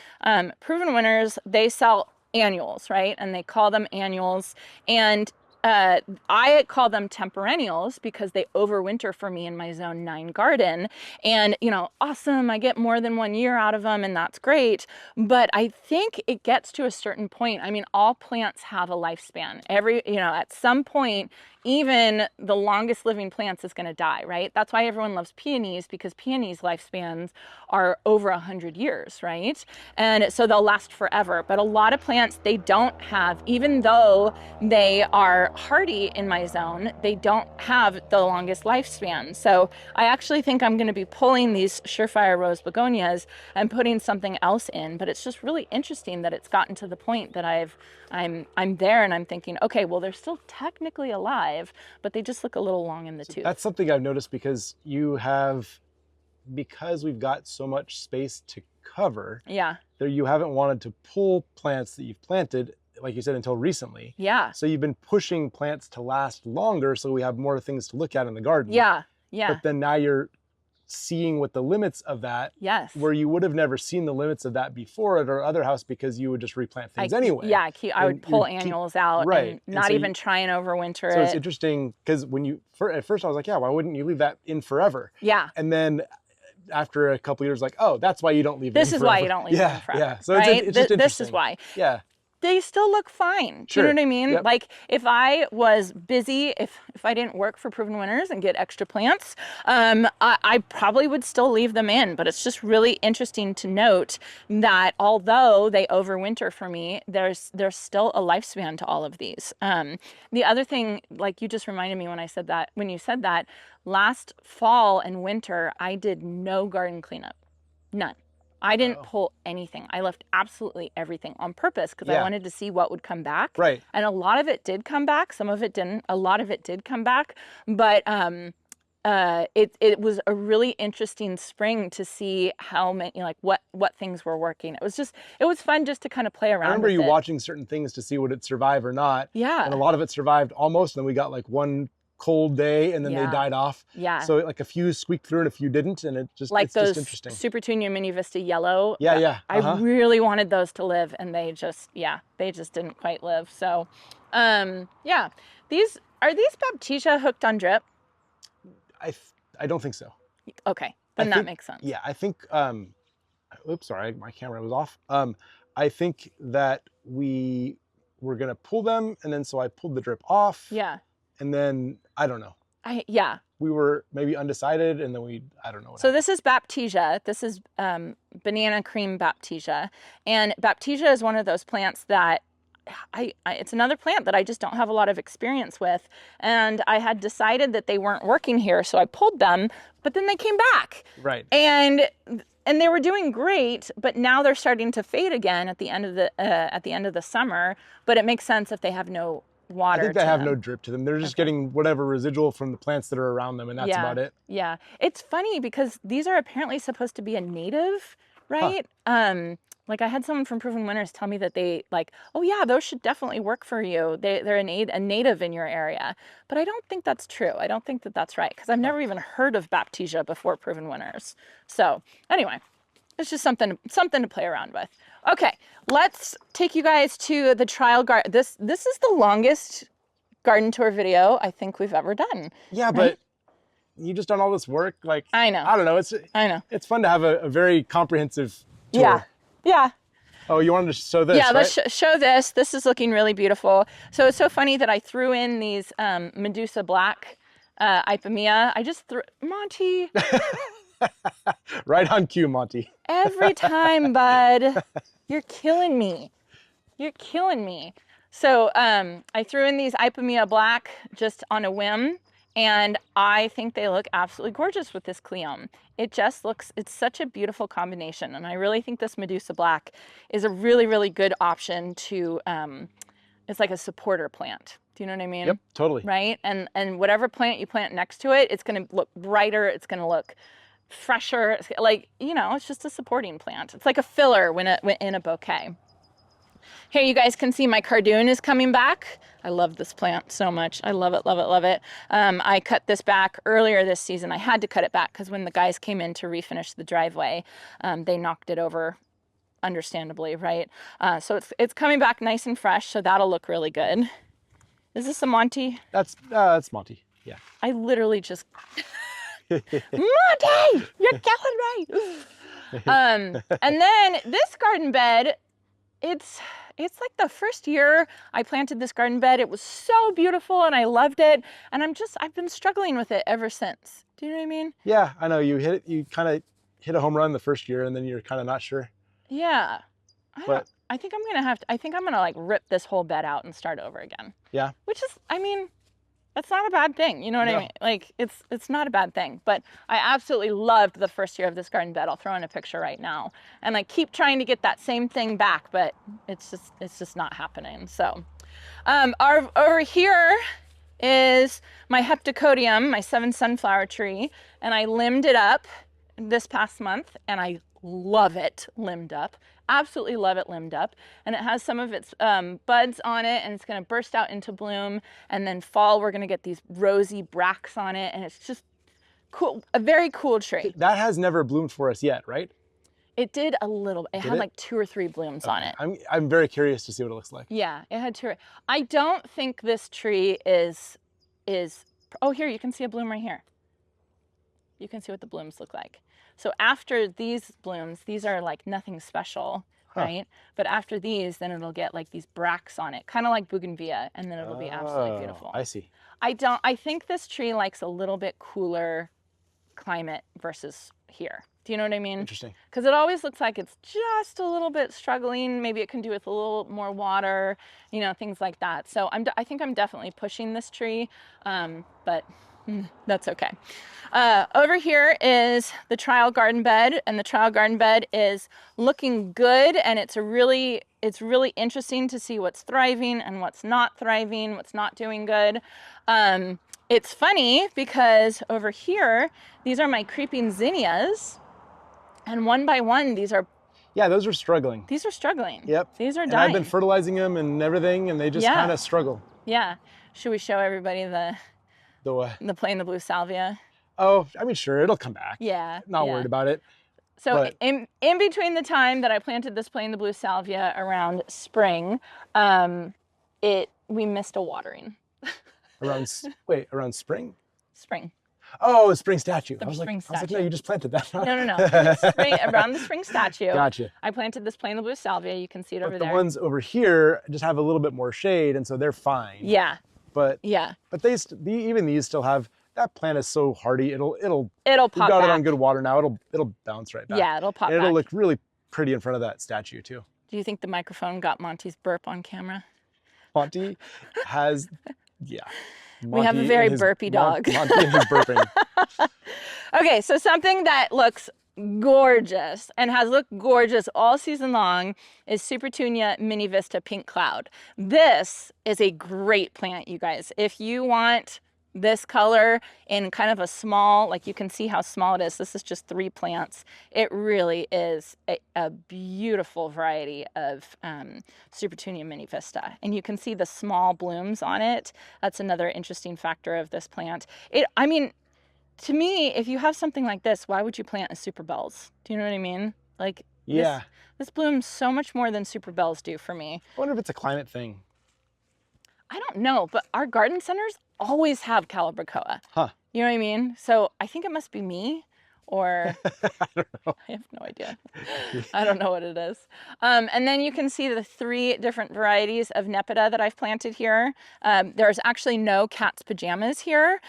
Proven Winners, they sell annuals, right? And they call them annuals. And I call them temperennials because they overwinter for me in my zone 9 garden. And, awesome, I get more than 1 year out of them, and that's great. But I think it gets to a certain point. I mean, all plants have a lifespan. At some point, even the longest living plants is going to die, right? That's why everyone loves peonies, because peonies' lifespans are over 100 years, right? And so they'll last forever. But a lot of plants, they don't have, even though they are hardy in my zone, they don't have the longest lifespan. So I actually think I'm going to be pulling these Surefire rose begonias and putting something else in. But it's just really interesting that it's gotten to the point that I'm there and I'm thinking, okay, well, they're still technically alive, but they just look a little long in the tooth. That's something I've noticed because we've got so much space to cover. Yeah. There, you haven't wanted to pull plants that you've planted, like you said, until recently. Yeah. So you've been pushing plants to last longer, so we have more things to look at in the garden. Yeah. Yeah. But then now you're seeing what the limits of that, yes, where you would have never seen the limits of that before at our other house because you would just replant things anyway. Yeah, I would pull annuals out, right, and not even try and overwinter it. So it's interesting because at first I was like, yeah, why wouldn't you leave that in forever? Yeah. And then after a couple of years, like, oh, that's why you don't leave it in forever. This is why you don't leave it in forever. Yeah, so right? it's just interesting. This is why. Yeah. they still look fine. Do you know Sure. what I mean? Yep. Like if I was busy, if I didn't work for Proven Winners and get extra plants, I probably would still leave them in. But it's just really interesting to note that although they overwinter for me, there's still a lifespan to all of these. The other thing, like you just reminded me when you said that, last fall and winter, I did no garden cleanup, none. I didn't Oh. pull anything. I left absolutely everything on purpose because I Yeah. wanted to see what would come back. Right. And a lot of it did come back. Some of it didn't. A lot of it did come back. But it was a really interesting spring to see how many, like what things were working. It was fun just to kind of play I around remember with you it. watching certain things to see would it survive or not. Yeah. And a lot of it survived almost. And then we got like one cold day and then they Yeah. died off. Yeah. So like a few squeaked through and a few didn't. And Like it's just those interesting. Super Tunia Mini Vista Yellow. Yeah, yeah. I really wanted those to live and they just didn't quite live. So, yeah. Are these Baptisia hooked on drip? I don't think so. Okay. Then that makes sense. Yeah, I think, oops, sorry, my camera was off. I think that we were gonna pull them and then so I pulled the drip off. Yeah. And then, I don't know. Yeah. We were maybe undecided and then I don't know. So this is Baptisia. This is banana cream Baptisia. And Baptisia is one of those plants that it's another plant that I just don't have a lot of experience with. And I had decided that they weren't working here, so I pulled them, but then they came back. Right. And they were doing great, but now they're starting to fade again at the end of the summer. But it makes sense if they have no water. I think they have no drip to them. They're just getting whatever residual from the plants that are around them, and that's about it. Yeah. It's funny because these are apparently supposed to be a native, right? Huh. Like I had someone from Proven Winners tell me that they like, oh yeah, those should definitely work for you. They're a native in your area. But I don't think that's true. I don't think that that's right because I've never even heard of Baptisia before Proven Winners. So anyway, it's just something to play around with. Okay, let's take you guys to the trial garden. This is the longest garden tour video I think we've ever done. Yeah, right? But you just done all this work. Like I know. I don't know. I know. It's fun to have a very comprehensive tour. Yeah. Yeah. Oh, you wanted to show this, yeah, right? let's show this. This is looking really beautiful. So it's so funny that I threw in these Medusa Black Ipomea. I just threw, Monty. Right on cue, Monty. Every time, bud. You're killing me. You're killing me. So I threw in these Ipomea Black just on a whim. And I think they look absolutely gorgeous with this Cleome. It just looks, it's such a beautiful combination. And I really think this Medusa Black is a really, really good option to, it's like a supporter plant. Do you know what I mean? Yep, totally. Right? And whatever plant you plant next to it, it's going to look brighter. It's going to look fresher. Like, you know, it's just a supporting plant. It's like a filler when in a bouquet. Here you guys can see my cardoon is coming back. I love this plant so much. I love it, love it, love it. I cut this back earlier this season. I had to cut it back because when the guys came in to refinish the driveway, they knocked it over, understandably, right? So it's coming back nice and fresh, so that'll look really good. Is this a Monty? That's Monty, yeah. I literally just... Monty! You're killing me! And then this garden bed, it's like the first year I planted this garden bed. It was so beautiful and I loved it. And I've been struggling with it ever since. Do you know what I mean? Yeah, I know. You kind of hit a home run the first year and then you're kind of not sure. Yeah. I think I'm gonna like rip this whole bed out and start over again. Yeah. Which is, I mean, that's not a bad thing. You know what I mean? Like it's not a bad thing, but I absolutely loved the first year of this garden bed. I'll throw in a picture right now. And I keep trying to get that same thing back, but it's just not happening. So, over here is my Heptacodium, my 7 sunflower tree, and I limbed it up this past month and I love it limbed up. Absolutely love it limbed up. And it has some of its buds on it and it's going to burst out into bloom. And then fall, we're going to get these rosy bracts on it. And it's just cool, a very cool tree. That has never bloomed for us yet, right? It did a little. It had like 2 or 3 blooms on it. I'm very curious to see what it looks like. Yeah, it had 2. I don't think this tree is, oh, here, you can see a bloom right here. You can see what the blooms look like. So after these blooms, these are like nothing special. Huh. right? But after these, then it'll get like these bracts on it, kind of like bougainvillea, and then it'll be absolutely Oh, beautiful. I see. I think this tree likes a little bit cooler climate versus here. Do you know what I mean? Interesting. Because it always looks like it's just a little bit struggling. Maybe it can do with a little more water, you know, things like that. So I think I'm definitely pushing this tree, but that's okay. Over here is the trial garden bed, and the trial garden bed is looking good, and it's really interesting to see what's thriving and what's not thriving, what's not doing good. It's funny because over here, these are my creeping zinnias, and one by one, Yeah, those are struggling. these are struggling. Yep. These are And I've been dying. fertilizing them and everything, and they just Yeah. kind of struggle. Yeah. Should we show everybody The the plain the blue salvia? Oh, I mean, sure, it'll come back. Yeah. Not yeah. worried about it. So But in between the time that I planted this plain the blue salvia around spring, we missed a watering. around spring? Spring. Oh, a spring statue. The I was spring like, statue. no, you just planted that. No. Spring, around the spring statue. Gotcha. I planted this plain the blue salvia. You can see it over But there. the ones over here just have a little bit more shade, and so they're fine. Yeah. But Yeah. But even these still have, that plant is so hardy. It'll pop we've got back. it on good water now. It'll bounce right back. Yeah, it'll pop and it'll back. look really pretty in front of that statue too. Do you think the microphone got Monty's burp on camera? Monty has, yeah. We have a very burpy dog. Monty and his burping. Okay, so something that looks gorgeous and has looked gorgeous all season long is Supertunia Mini Vista Pink Cloud. This is a great plant, you guys. If you want this color in kind of a small, like you can see how small it is. This is just 3 plants. It really is a beautiful variety of Supertunia Mini Vista. And you can see the small blooms on it. That's another interesting factor of this plant. I mean, to me, if you have something like this, why would you plant a Super Bells? Do you know what I mean? Like, Yeah. This blooms so much more than Super Bells do for me. I wonder if it's a climate thing. I don't know, but our garden centers always have Calibrachoa. Huh. You know what I mean? So I think it must be me, or I don't know. I have no idea. I don't know what it is. And then you can see the 3 different varieties of Nepeta that I've planted here. There's actually no cat's pajamas here.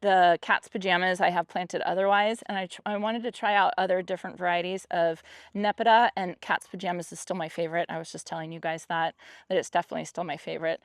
The cat's pajamas I have planted otherwise, and I wanted to try out other different varieties of Nepeta, and cat's pajamas is still my favorite. I was just telling you guys that it's definitely still my favorite.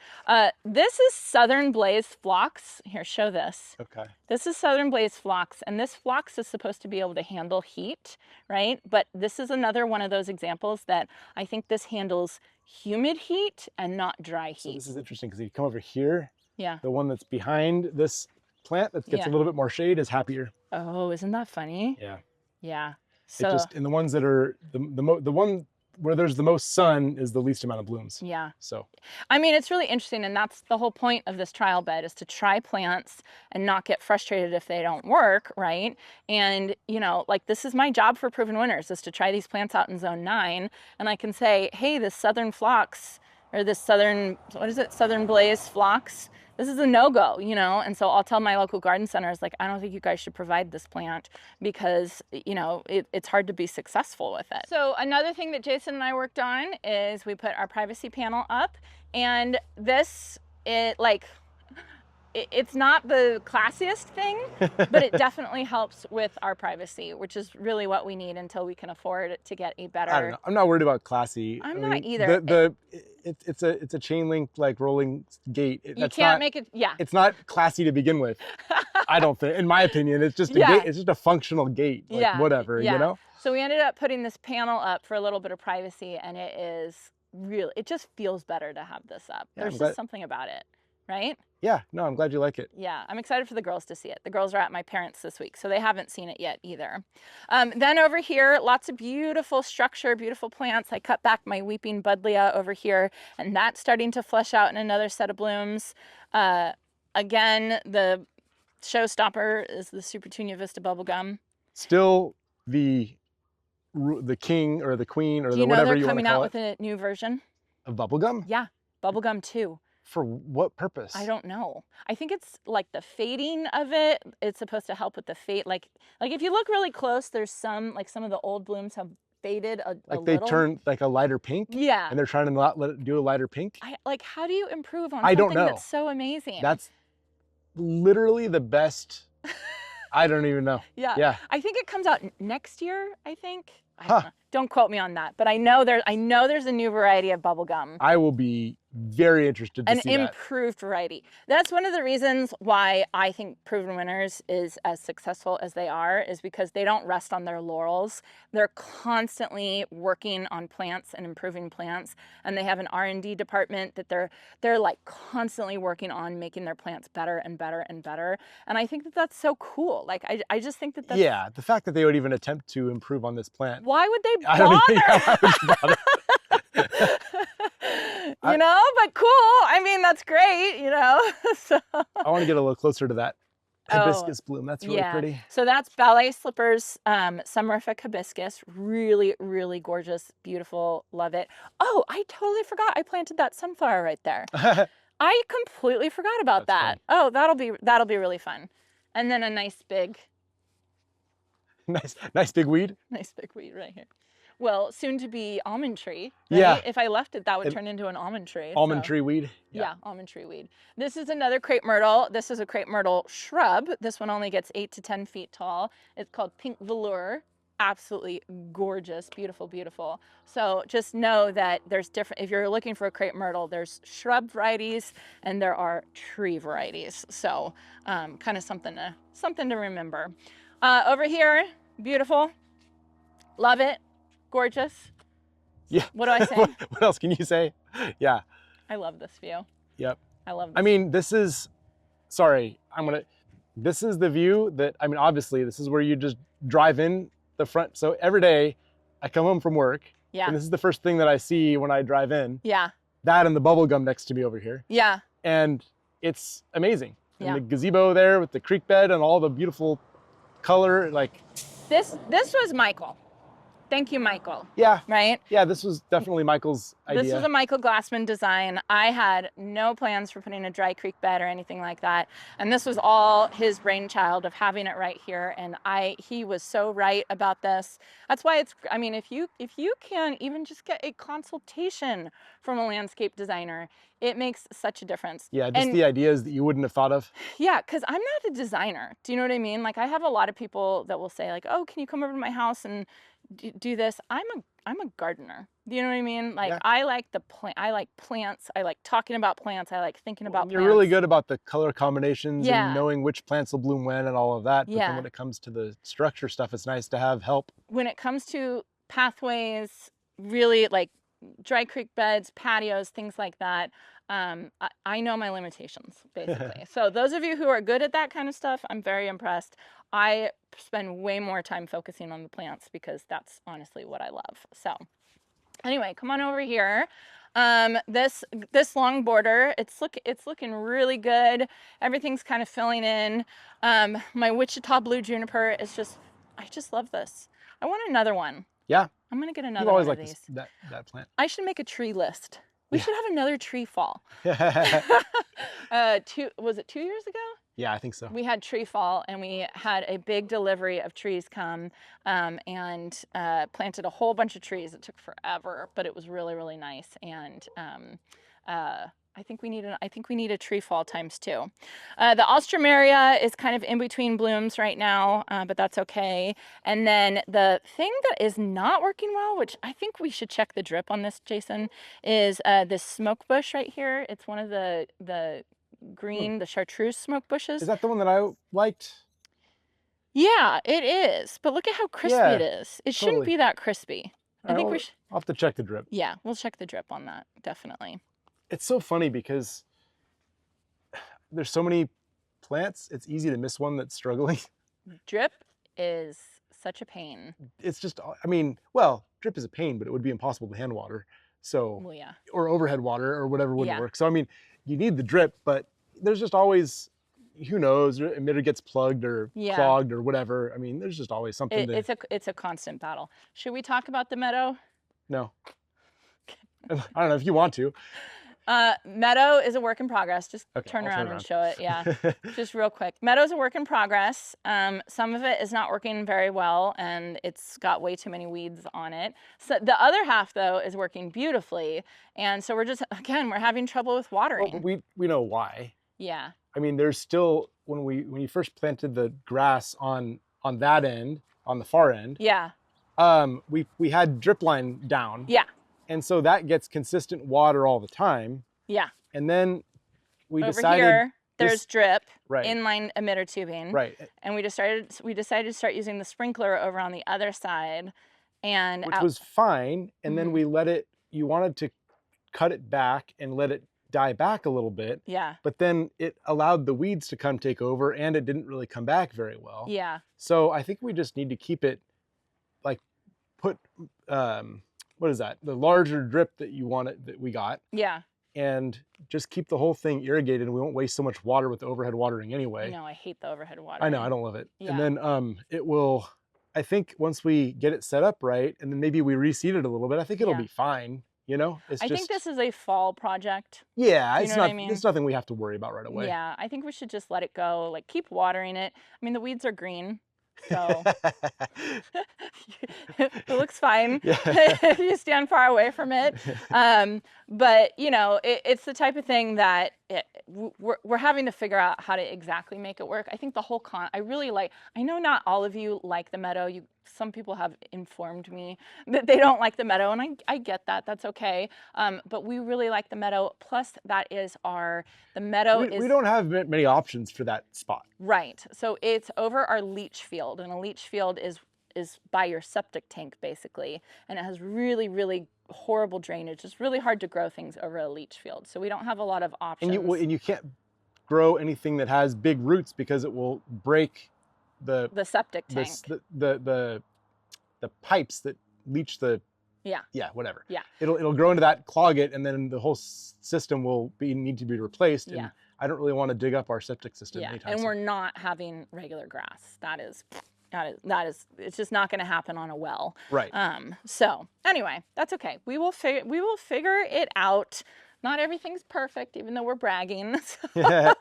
This is Southern Blaze Phlox. Here, show this. Okay. This is Southern Blaze Phlox, and this phlox is supposed to be able to handle heat, right? But this is another one of those examples that I think this handles humid heat and not dry heat. So this is interesting because if you come over here, yeah, the one that's behind this plant that gets a little bit more shade is happier. Oh, isn't that funny? Yeah. Yeah. So and the ones that are the one where there's the most sun is the least amount of blooms. yeah. So I mean, it's really interesting, and that's the whole point of this trial bed, is to try plants and not get frustrated if they don't work, right? And you know, like, this is my job for Proven Winners, is to try these plants out in zone 9, and I can say, hey, this Southern Phlox, or this Southern Blaze Phlox, this is a no-go, you know? And so I'll tell my local garden centers, like, I don't think you guys should provide this plant because, you know, it's hard to be successful with it. So another thing that Jason and I worked on is we put our privacy panel up, and this, it's not the classiest thing, but it definitely helps with our privacy, which is really what we need until we can afford to get a better. I don't know. I'm not worried about classy. I'm not either. It's a chain link, like, rolling gate. You can't make it. Yeah. It's not classy to begin with. I don't think, in my opinion, it's just a gate. It's just a functional gate. Like, whatever, you know. So we ended up putting this panel up for a little bit of privacy, and it just feels better to have this up. Yeah, There's just something about it, right? Yeah, no, I'm glad you like it. Yeah, I'm excited for the girls to see it. The girls are at my parents' this week, so they haven't seen it yet either. Then over here, lots of beautiful structure, beautiful plants. I cut back my weeping buddleia over here, and that's starting to flesh out in another set of blooms. Again, the showstopper is the Supertunia Vista bubblegum. Still the king or the queen or Do you the know whatever they're you want coming to call out it. with a new version? Of bubblegum? Yeah, bubblegum 2. For what purpose? I don't know. I think it's like the fading of it. It's supposed to help with the fade. Like if you look really close, there's some of the old blooms have faded a Like they little. turned like a lighter pink, Yeah. and they're trying to not let it do a lighter pink. Like, how do you improve on I don't something know. that's so amazing? That's literally the best. I don't even know. Yeah. Yeah. I think it comes out next year, I think. I don't Huh. know. Don't quote me on that, but I know there's a new variety of bubble gum. I will be very interested to An see that. improved variety. That's one of the reasons why I think Proven Winners is as successful as they are, is because they don't rest on their laurels. They're constantly working on plants and improving plants, and they have an R&D department that they're like constantly working on making their plants better and better and better. And I think that that's so cool. Like I just think that that's, Yeah, the fact that they would even attempt to improve on this plant. why would they I don't even know bother? why would you bother. You know, but cool. I mean, that's great, you know. So I want to get a little closer to that Oh, hibiscus bloom. That's really yeah. pretty. So that's Ballet Slippers, Summerific Hibiscus. Really, really gorgeous, beautiful, love it. Oh, I totally forgot I planted that sunflower right there. I completely forgot about That's that. fun. Oh, that'll be really fun. And then a nice big nice big weed. weed right here. Well, soon to be almond tree, right? Yeah. If I left it, that would turn into an almond tree. Almond so. tree weed. Yeah, almond tree weed. This is another crepe myrtle. This is a crepe myrtle shrub. This one only gets 8 to 10 feet tall. It's called pink velour. Absolutely gorgeous, beautiful, beautiful. So just know that there's different, if you're looking for a crepe myrtle, there's shrub varieties and there are tree varieties. So kind of something to remember. Over here, beautiful, love it, gorgeous. Yeah. What do I say? What else can you say? Yeah. I love this view. Yep. I love this. I mean, this is the view that, I mean, obviously this is where you just drive in the front. So every day I come home from work, yeah. and this is the first thing that I see when I drive in. Yeah. That and the bubble gum next to me over here. Yeah. And it's amazing. And yeah. the gazebo there with the creek bed and all the beautiful color, like. This was Michael. Thank you, Michael. Yeah. Right? Yeah, this was definitely Michael's idea. This was a Michael Glassman design. I had no plans for putting a dry creek bed or anything like that. And this was all his brainchild of having it right here. And he was so right about this. That's why I mean, if you can even just get a consultation from a landscape designer, it makes such a difference. Yeah, just the ideas that you wouldn't have thought of. Yeah, because I'm not a designer. Do you know what I mean? Like I have a lot of people that will say like, oh, can you come over to my house and do this? I'm a gardener. Do you know what I mean? Like yeah. I like plants. I like talking about plants. I like thinking about you're plants. really good about the color combinations and knowing which plants will bloom when and all of that. But then when it comes to the structure stuff, it's nice to have help. When it comes to pathways, really like dry creek beds, patios, things like that, I know my limitations, basically. So those of you who are good at that kind of stuff, I'm very impressed. I spend way more time focusing on the plants because that's honestly what I love. So anyway, come on over here. This long border, it's looking really good. Everything's kind of filling in. My Wichita blue juniper is I just love this. I want another one. Yeah. I'm gonna get another one of these. That plant. I should make a tree list. We should have another tree fall. Was it 2 years ago? Yeah, I think so. We had tree fall and we had a big delivery of trees come and planted a whole bunch of trees. It took forever, but it was really, really nice. And I think we need a tree fall times 2. The Alstroemeria is kind of in between blooms right now, but that's okay. And then the thing that is not working well, which I think we should check the drip on this, Jason, is this smoke bush right here. It's one of the green, the chartreuse smoke bushes. Is that the one that I liked? Yeah, it is. But look at how crispy it is. It shouldn't be that crispy. I think we should. I'll have to check the drip. Yeah, we'll check the drip on that, definitely. It's so funny because there's so many plants, it's easy to miss one that's struggling. Drip is such a pain. It's just, I mean, well, drip is a pain, but it would be impossible to hand water. So, well, yeah. Or overhead water or whatever wouldn't work. So, I mean, you need the drip, but there's just always, who knows, emitter gets plugged or clogged or whatever. I mean, there's just always something it's a constant battle. Should we talk about the meadow? No. I don't know if you want to. Meadow is a work in progress. Just Okay, turn I'll around turn and around. show it. Yeah, just real quick. Meadow's a work in progress. Some of it is not working very well, and it's got way too many weeds on it. So the other half, though, is working beautifully. And so we're just, again, we're having trouble with Well, but watering. we know why. Yeah. I mean, there's still when you first planted the grass on that end, on the far end, Yeah. we had drip line down, Yeah. and so that gets consistent water all the time. Yeah. And then we Over decided here, there's this drip, right, inline emitter tubing, right, and we decided to start using the sprinkler over on the other side, and which out. was fine. And then we let it. You wanted to cut it back and let it die back a little bit. Yeah. But then it allowed the weeds to come take over, and it didn't really come back very well. Yeah. So I think we just need to keep it like put what is that? The larger drip that you wanted that we got. Yeah. And just keep the whole thing irrigated, and we won't waste so much water with the overhead watering anyway. I know, I hate the overhead water. I know, I don't love it. Yeah. And then it will, I think once we get it set up right, and then maybe we reseed it a little bit, I think it'll be fine. You know, I think this is a fall project. Yeah, you it's know what not. I mean? It's nothing we have to worry about right away. Yeah, I think we should just let it go. Like, keep watering it. I mean, the weeds are green, so it looks fine Yeah. if you stand far away from it. But you know, it's the type of thing that we're having to figure out how to exactly make it work. I think the whole I really like. I know not all of you like the meadow. Some people have informed me that they don't like the meadow, and I get that. That's okay. But we really like the meadow. Plus, the meadow is. We don't have many options for that spot. Right. So it's over our leach field, and a leach field is by your septic tank basically, and it has really, really horrible drainage. It's really hard to grow things over a leach field. So we don't have a lot of options. And you can't grow anything that has big roots because it will break the septic tank. The pipes that leach the whatever. Yeah. It'll grow into that, clog it, and then the whole system will need to be replaced. Yeah. And I don't really want to dig up our septic system anytime and soon. we're not having regular grass. That is it's just not going to happen on a well. Right. So anyway, that's okay. We will figure it out. Not everything's perfect, even though we're bragging. So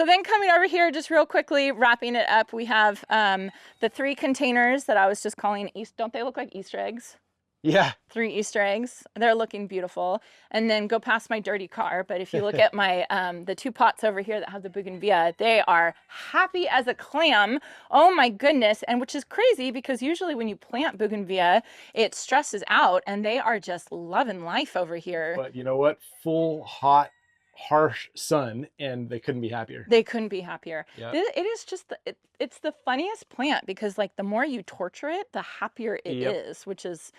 then coming over here, just real quickly, wrapping it up, we have the 3 containers that I was just calling don't they look like Easter eggs? Yeah. 3 Easter eggs. They're looking beautiful. And then go past my dirty car. But if you look at my the 2 pots over here that have the bougainvillea, they are happy as a clam. Oh my goodness. And which is crazy because usually when you plant bougainvillea, it stresses out, and they are just loving life over here. But you know what? Full, hot, harsh sun, and they couldn't be happier. They couldn't be happier. Yep. It is just it's the funniest plant because like the more you torture it, the happier it is, which is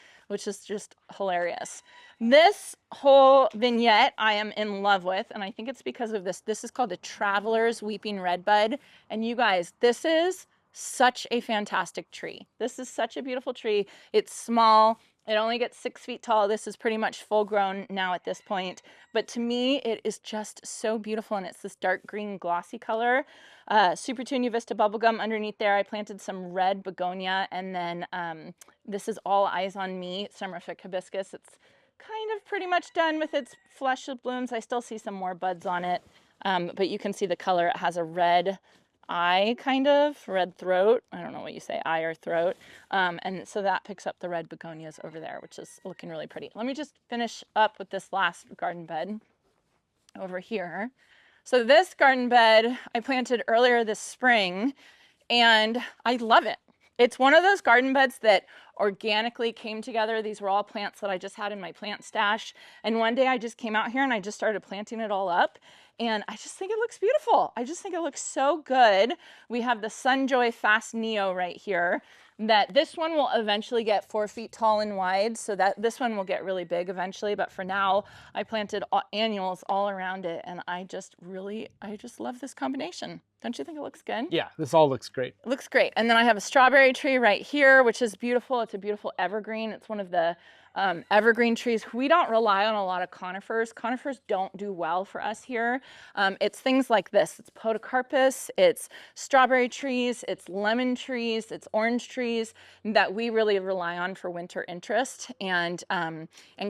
just hilarious. This whole vignette I am in love with, and I think it's because of this. This is called the Traveler's Weeping Redbud, and you guys, this is such a fantastic tree. This is such a beautiful tree. It's small. It only gets 6 feet tall. This is pretty much full grown now at this point. But to me, it is just so beautiful. And it's this dark green glossy color. Super Tunia Vista bubblegum underneath there. I planted some red begonia. And then this is All Eyes on Me, Sumerific hibiscus. It's kind of pretty much done with its flush of blooms. I still see some more buds on it. But you can see the color. It has a red eye, kind of red throat. I don't know what you say, eye or throat. And so that picks up the red begonias over there, which is looking really pretty. Let me just finish up with this last garden bed over here. So this garden bed I planted earlier this spring, and I love it. It's one of those garden beds that organically came together. These were all plants that I just had in my plant stash. And one day I just came out here and I just started planting it all up. And I just think it looks beautiful. I just think it looks so good. We have the Sunjoy Fast Neo right here. That this one will eventually get 4 feet tall and wide, so that this one will get really big eventually. But for now, I planted annuals all around it, and I just love this combination. Don't you think it looks good? Yeah, this all looks great. It looks great. And then I have a strawberry tree right here, which is beautiful. It's a beautiful evergreen. It's one of the evergreen trees. We don't rely on a lot of conifers. Conifers don't do well for us here. It's things like this. It's podocarpus, it's strawberry trees, it's lemon trees, it's orange trees that we really rely on for winter interest. And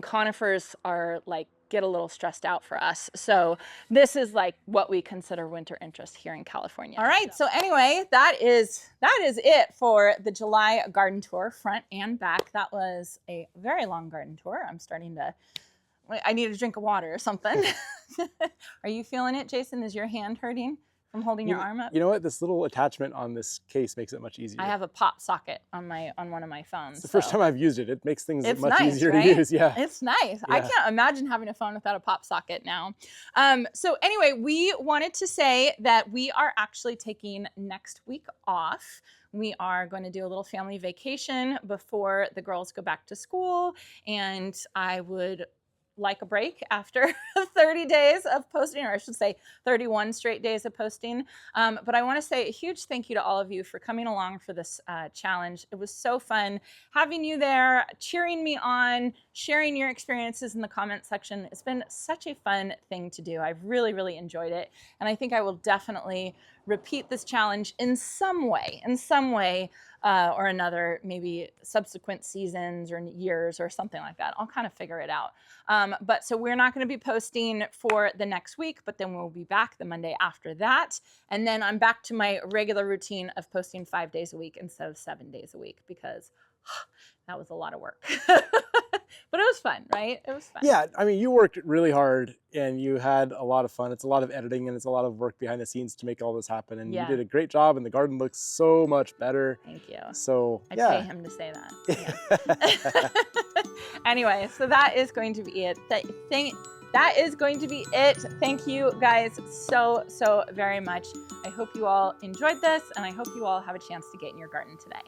conifers are like get a little stressed out for us. So this is like what we consider winter interest here in California. All right, so anyway, that is it for the July garden tour, front and back. That was a very long garden tour. I need a drink of water or something. Are you feeling it, Jason? Is your hand hurting from holding your arm up? You know what? This little attachment on this case makes it much easier. I have a pop socket on one of my phones. It's the first time I've used it. It makes things much nice, easier right? to use. Yeah. It's nice. Yeah. I can't imagine having a phone without a pop socket now. So anyway, we wanted to say that we are actually taking next week off. We are going to do a little family vacation before the girls go back to school, and I would like a break after 30 days of posting, or I should say 31 straight days of posting. But I want to say a huge thank you to all of you for coming along for this challenge. It was so fun having you there, cheering me on, sharing your experiences in the comment section. It's been such a fun thing to do. I've really, really enjoyed it. And I think I will definitely repeat this challenge in some way or another, maybe subsequent seasons or years or something like that. I'll kind of figure it out. But so we're not going to be posting for the next week, but then we'll be back the Monday after that. And then I'm back to my regular routine of posting 5 days a week instead of 7 days a week, because that was a lot of work. But it was fun, right? It was fun. Yeah, I mean, you worked really hard and you had a lot of fun. It's a lot of editing and it's a lot of work behind the scenes to make all this happen. And you did a great job, and the garden looks so much better. Thank you. So I pay him to say that. Yeah. Anyway, so that is going to be it. That is going to be it. Thank you guys so very much. I hope you all enjoyed this, and I hope you all have a chance to get in your garden today.